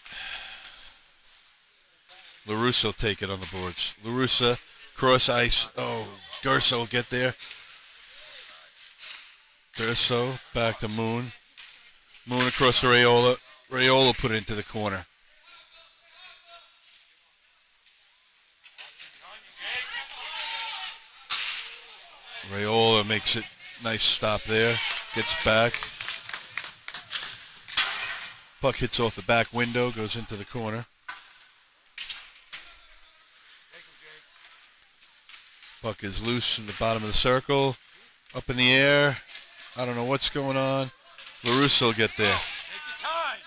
LaRussa will take it on the boards. LaRussa, cross ice. Oh, Durso will get there. Durso, back to Moon. Moon across to Raiola. Raiola put it into the corner. Raiola makes it. Nice stop there. Gets back. Puck hits off the back window, goes into the corner. Puck is loose in the bottom of the circle. Up in the air. I don't know what's going on. LaRussa will get there. Take your time.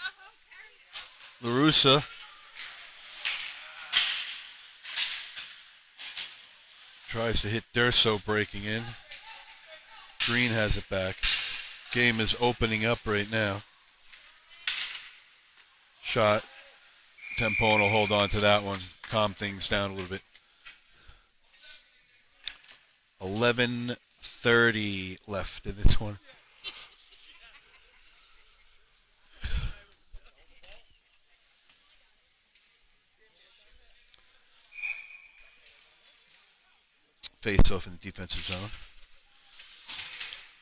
LaRussa tries to hit Durso breaking in. Green has it back. Game is opening up right now. Shot. Tempone will hold on to that one. Calm things down a little bit. 11:30 left in this one. Face off in the defensive zone.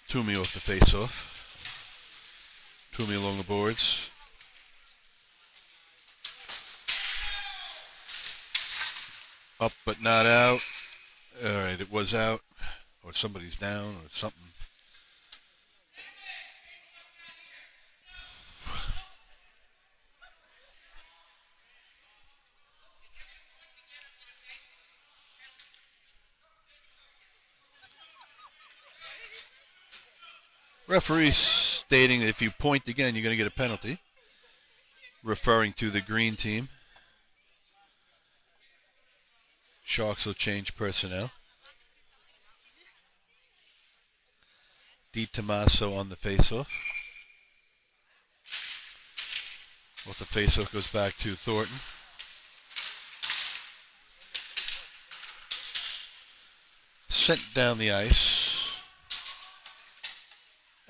Toomey off the face off. Toomey along the boards. Up but not out. All right, it was out. Or somebody's down or something. Referee stating that if you point again, you're going to get a penalty. Referring to the green team. Sharks will change personnel. DiTommaso on the faceoff. Well, the faceoff goes back to Thornton. Sent down the ice.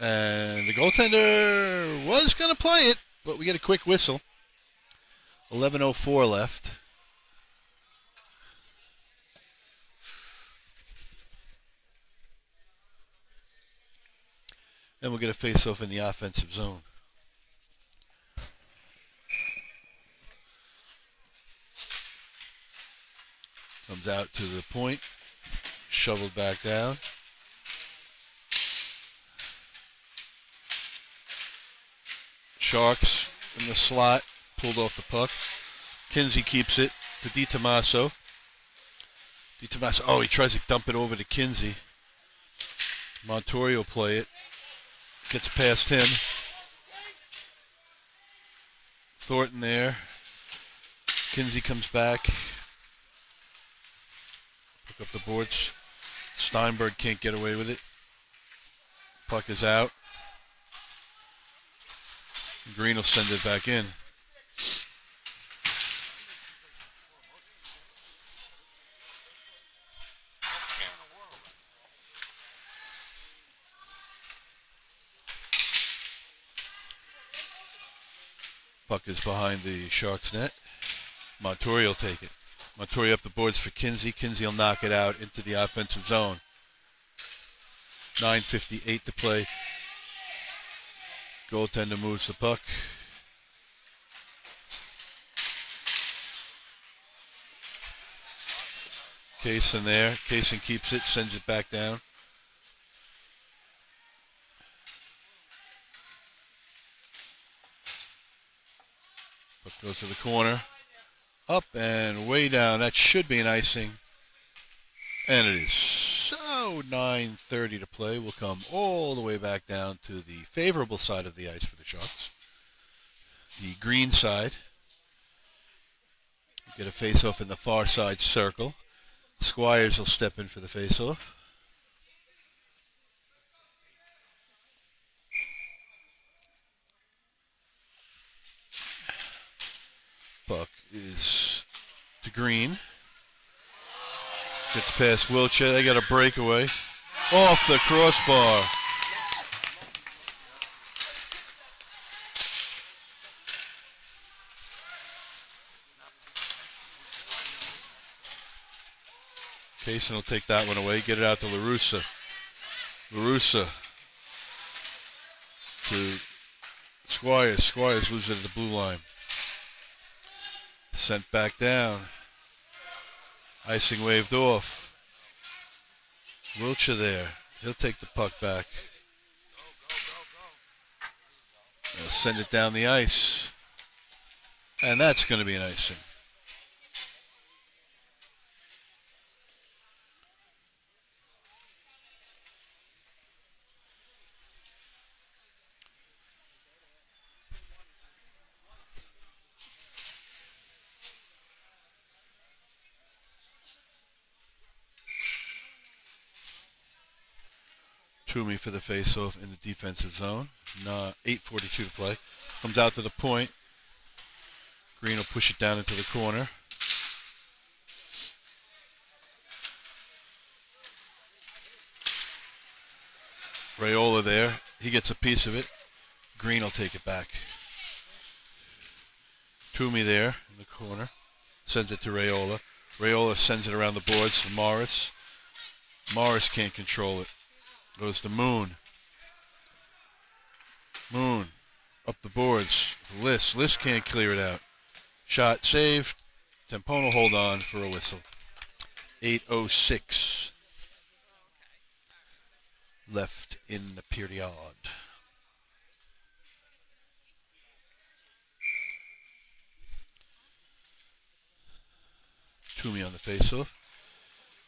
And the goaltender was going to play it, but we get a quick whistle. 11:04 left. And we'll get a face-off in the offensive zone. Comes out to the point. Shoveled back down. Sharks in the slot. Pulled off the puck. Kinsey keeps it to DiTommaso. DiTommaso, oh, he tries to dump it over to Kinsey. Montori will play it. Gets past him. Thornton there. Kinsey comes back. Pick up the boards. Steinberg can't get away with it. Puck is out. Green will send it back in. Puck is behind the Sharks net. Montori will take it. Montori up the boards for Kinsey. Kinsey will knock it out into the offensive zone. 9:58 to play. Goaltender moves the puck. Kasin there. Kasin keeps it, sends it back down. Puck goes to the corner. Up and way down. That should be an icing. And it is. So 9:30 to play. We'll come all the way back down to the favorable side of the ice for the Sharks. The green side. Get a face-off in the far side circle. Squires will step in for the face-off. Puck is to Green. Gets past Wiltshire. They got a breakaway. Off the crossbar. Kasin will take that one away. Get it out to LaRussa. LaRussa to Squires. Squires loses it at the blue line. Sent back down. Icing waved off. Wiltshire there. He'll take the puck back. They'll send it down the ice. And that's going to be an icing. Toomey for the face-off in the defensive zone. 8:42 to play. Comes out to the point. Green will push it down into the corner. Raiola there. He gets a piece of it. Green will take it back. Toomey there in the corner. Sends it to Raiola. Raiola sends it around the boards to Morris. Morris can't control it. Goes to Moon. Moon up the boards. List can't clear it out. Shot saved. Tempone will hold on for a whistle. 8:06 left in the period. Toomey on the faceoff.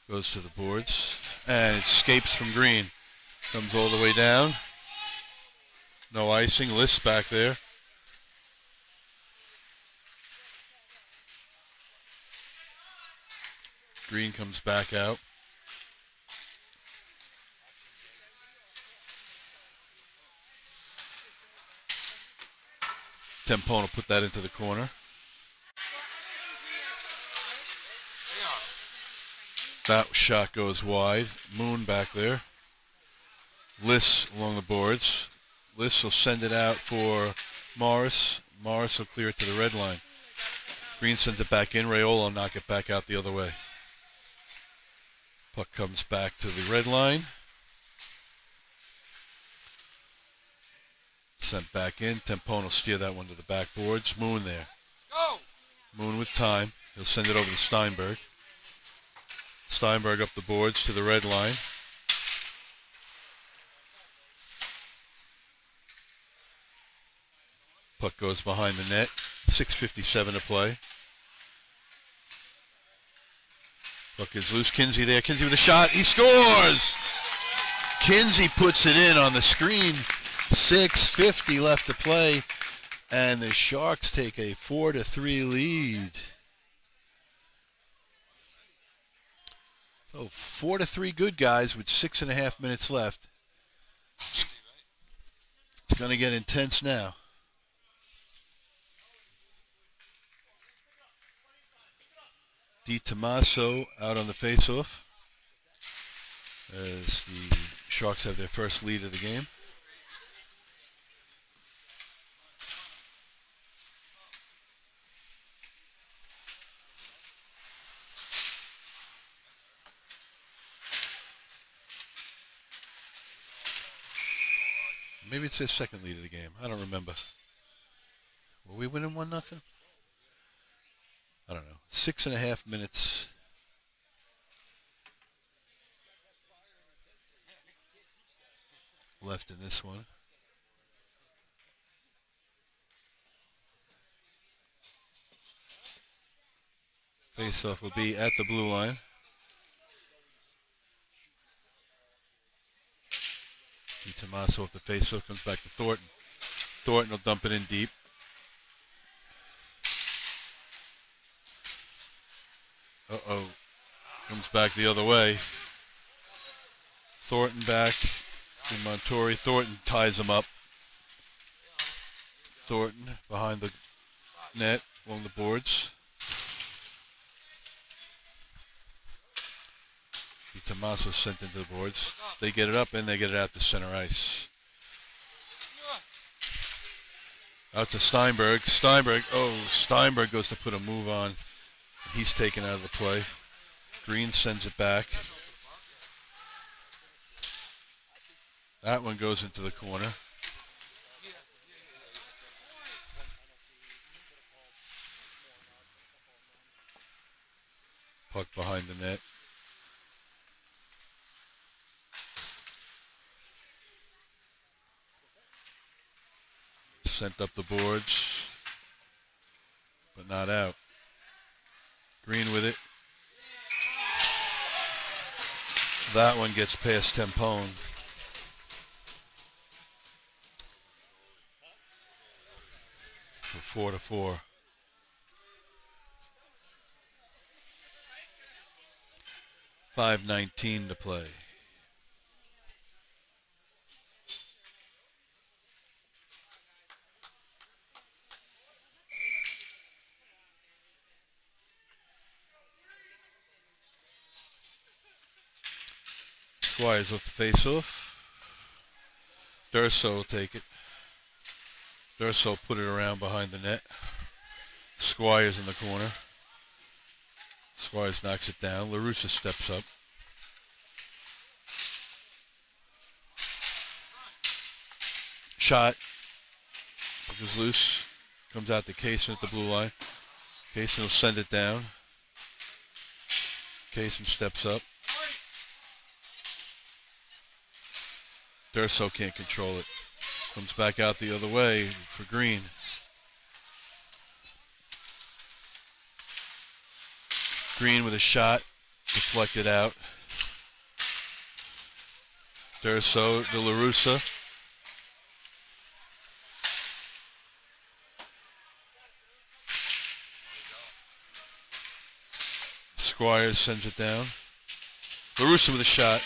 Goes to the boards. And it escapes from Green. Comes all the way down. No icing. List back there. Green comes back out. Tempone will put that into the corner. That shot goes wide. Moon back there. Liss along the boards. Liss will send it out for Morris. Morris will clear it to the red line. Green sends it back in. Raiola will knock it back out the other way. Puck comes back to the red line. Sent back in. Tempone will steer that one to the backboards. Moon there. Go! Moon with time. He'll send it over to Steinberg. Steinberg up the boards to the red line. Puck goes behind the net. 6:57 to play. Puck is loose. Kinsey there. Kinsey with a shot. He scores! Kinsey puts it in on the screen. 6:50 left to play. And the Sharks take a 4-3 lead. So 4-3 good guys with 6.5 minutes left. It's going to get intense now. Di Tommaso out on the faceoff as the Sharks have their first lead of the game. Maybe it's their second lead of the game. I don't remember. Were we winning 1-0? I don't know. 6.5 minutes. Left in this one. Face-off will be at the blue line. Di Tommaso with the face-off comes back to Thornton. Thornton will dump it in deep. Uh-oh. Comes back the other way. Thornton back to Montori. Thornton ties him up. Thornton behind the net along the boards. Di Tommaso sent into the boards. They get it up and they get it out to center ice. Out to Steinberg. Steinberg goes to put a move on. He's taken out of the play. Green sends it back. That one goes into the corner. Puck behind the net. Sent up the boards, but not out. Green with it. That one gets past Tempone. For 4-4. $5:19 to play. Squires off the face-off. Durso will take it. Durso put it around behind the net. Squires in the corner. Squires knocks it down. LaRussa steps up. Shot. Puck is loose. Comes out to Kasin at the blue line. Kasin will send it down. Kasin steps up. Durso can't control it. Comes back out the other way for Green. Green with a shot. Deflected out. Durso to LaRussa. Squires sends it down. LaRussa with a shot.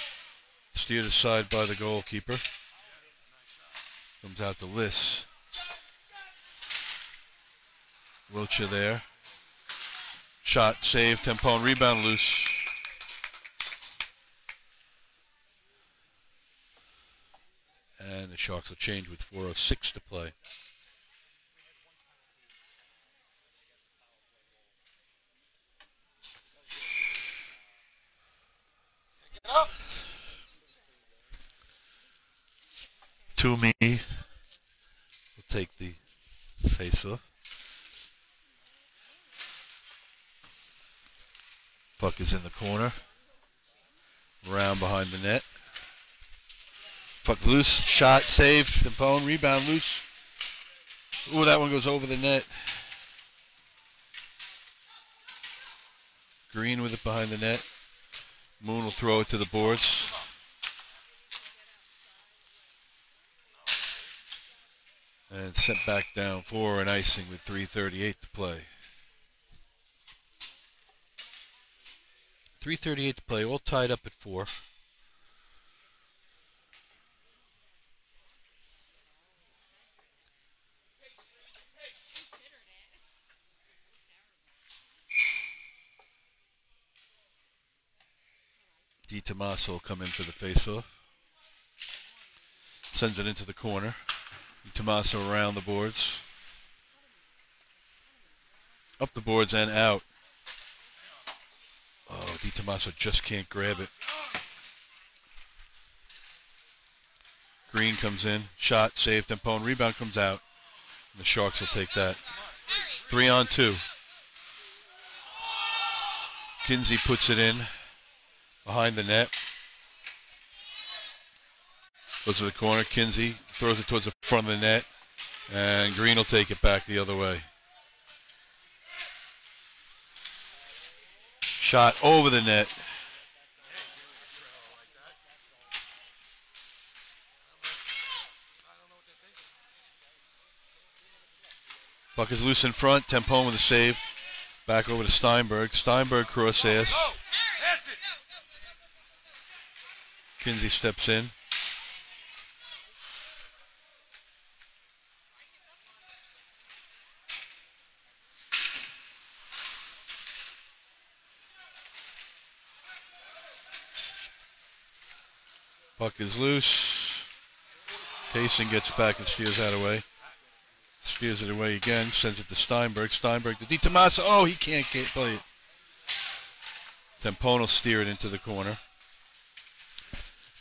Steered aside by the goalkeeper. Comes out to Liss. Wiltshire there. Shot, save, Tempone, rebound loose. And the Sharks will change with 4:06 to play. Toomey will take the face-off. Puck is in the corner. Around behind the net. Puck loose. Shot, saved. Tempone, rebound loose. Ooh, that one goes over the net. Green with it behind the net. Moon will throw it to the boards. And sent back down for an icing with 3:38 to play. 3:38 to play, all tied up at 4. DiTomaso will come in for the face-off. Sends it into the corner. DiTomaso around the boards. Up the boards and out. Oh, DiTomaso just can't grab it. Green comes in. Shot, save, Tempone. Rebound comes out. And the Sharks will take that. 3-on-2. Kinsey puts it in behind the net. Goes to the corner. Kinsey throws it towards the front of the net. And Green will take it back the other way. Shot over the net. Puck is loose in front. Tempone with a save. Back over to Steinberg. Steinberg cross ass. Kinsey steps in. Puck is loose. Kasin gets back and steers that away. Steers it away again. Sends it to Steinberg. Steinberg to DiTomaso. Oh, he can't play it. Tempone will steer it into the corner.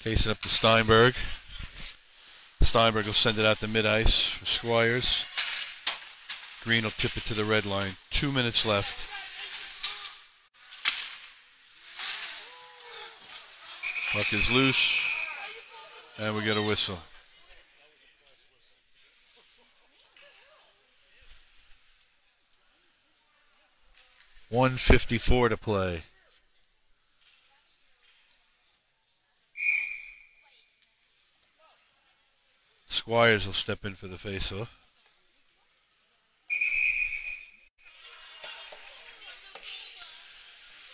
Kasin up to Steinberg. Steinberg will send it out to mid-ice for Squires. Green will tip it to the red line. 2 minutes left. Puck is loose. And we get a whistle. .154 to play. Squires will step in for the face-off.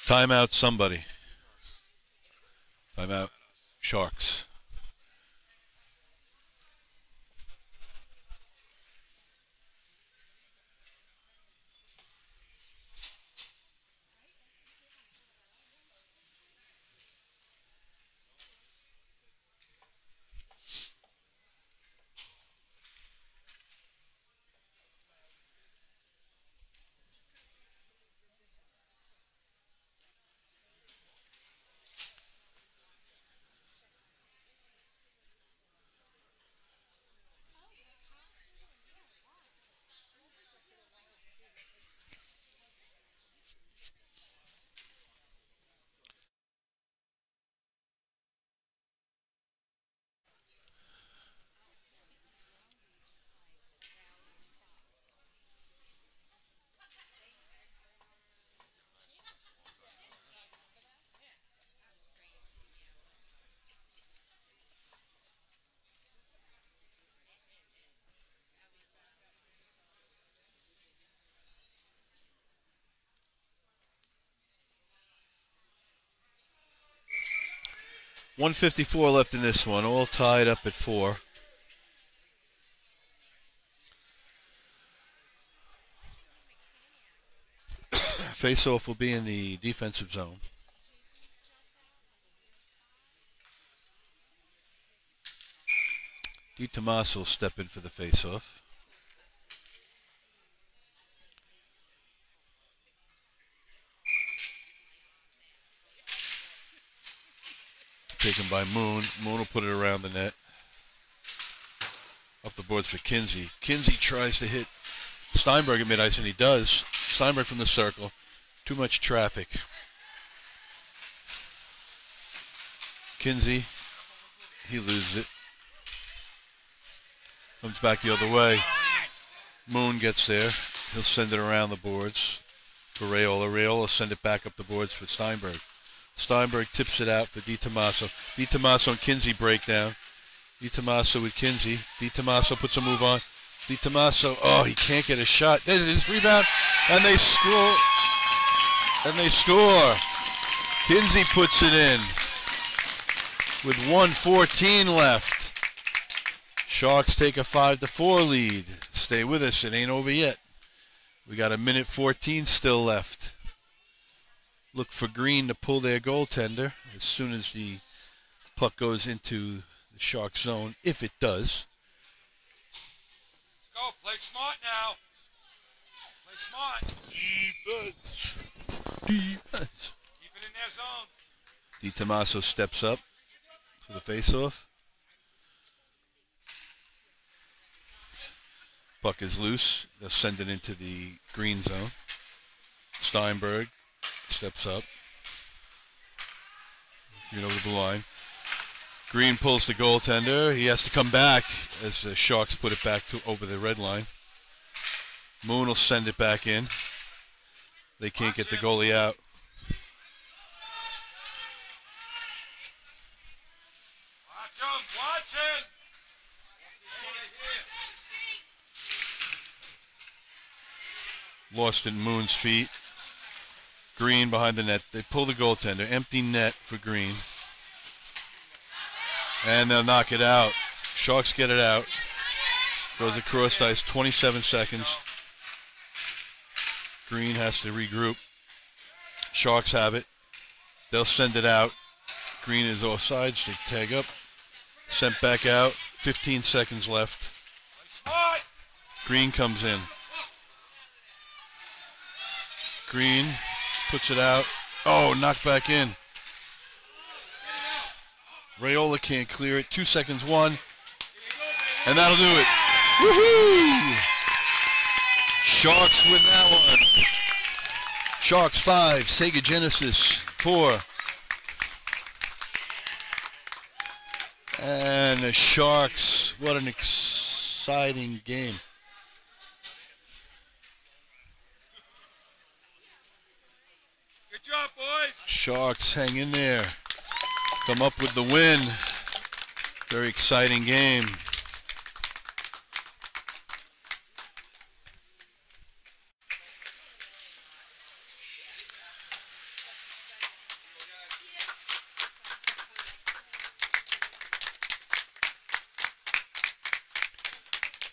Timeout somebody. Timeout Sharks. 154 left in this one, all tied up at 4. Face-off will be in the defensive zone. DiTomaso will step in for the face-off. Taken by Moon. Moon will put it around the net. Up the boards for Kinsey. Kinsey tries to hit Steinberg at mid-ice, and he does. Steinberg from the circle. Too much traffic. Kinsey, he loses it. Comes back the other way. Moon gets there. He'll send it around the boards for Raiola. Raiola will send it back up the boards for Steinberg. Steinberg tips it out for DiTomaso. DiTomaso and Kinsey break down. DiTomaso with Kinsey. DiTomaso puts a move on. DiTomaso, oh, he can't get a shot. There's his rebound, and they score. And they score. Kinsey puts it in with 1:14 left. Sharks take a 5-4 lead. Stay with us. It ain't over yet. We got 1:14 still left. Look for Green to pull their goaltender as soon as the puck goes into the Shark zone, if it does. Go, play smart now. Play smart. Defense. Defense. Keep it in their zone. DiTomaso steps up for the face-off. Puck is loose. They'll send it into the green zone. Steinberg steps up. Over the blue line. Green pulls the goaltender. He has to come back as the Sharks put it back over the red line. Moon will send it back in. They can't get the goalie out. Watch him, watch him. Lost in Moon's feet. Green behind the net. They pull the goaltender. Empty net for Green. And they'll knock it out. Sharks get it out. Goes across ice. 27 seconds. Green has to regroup. Sharks have it. They'll send it out. Green is offsides. They tag up. Sent back out. 15 seconds left. Green comes in. Green puts it out. Oh, knocked back in. Raiola can't clear it. 2 seconds, one. And that'll do it. Woohoo! Sharks win that one. Sharks 5, Sega Genesis 4. And the Sharks, what an exciting game. Good job, boys. Sharks hang in there. Come up with the win. Very exciting game.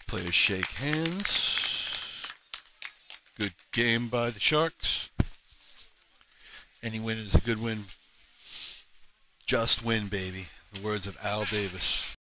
Players shake hands. Good game by the Sharks. Any win is a good win. Just win, baby. The words of Al Davis.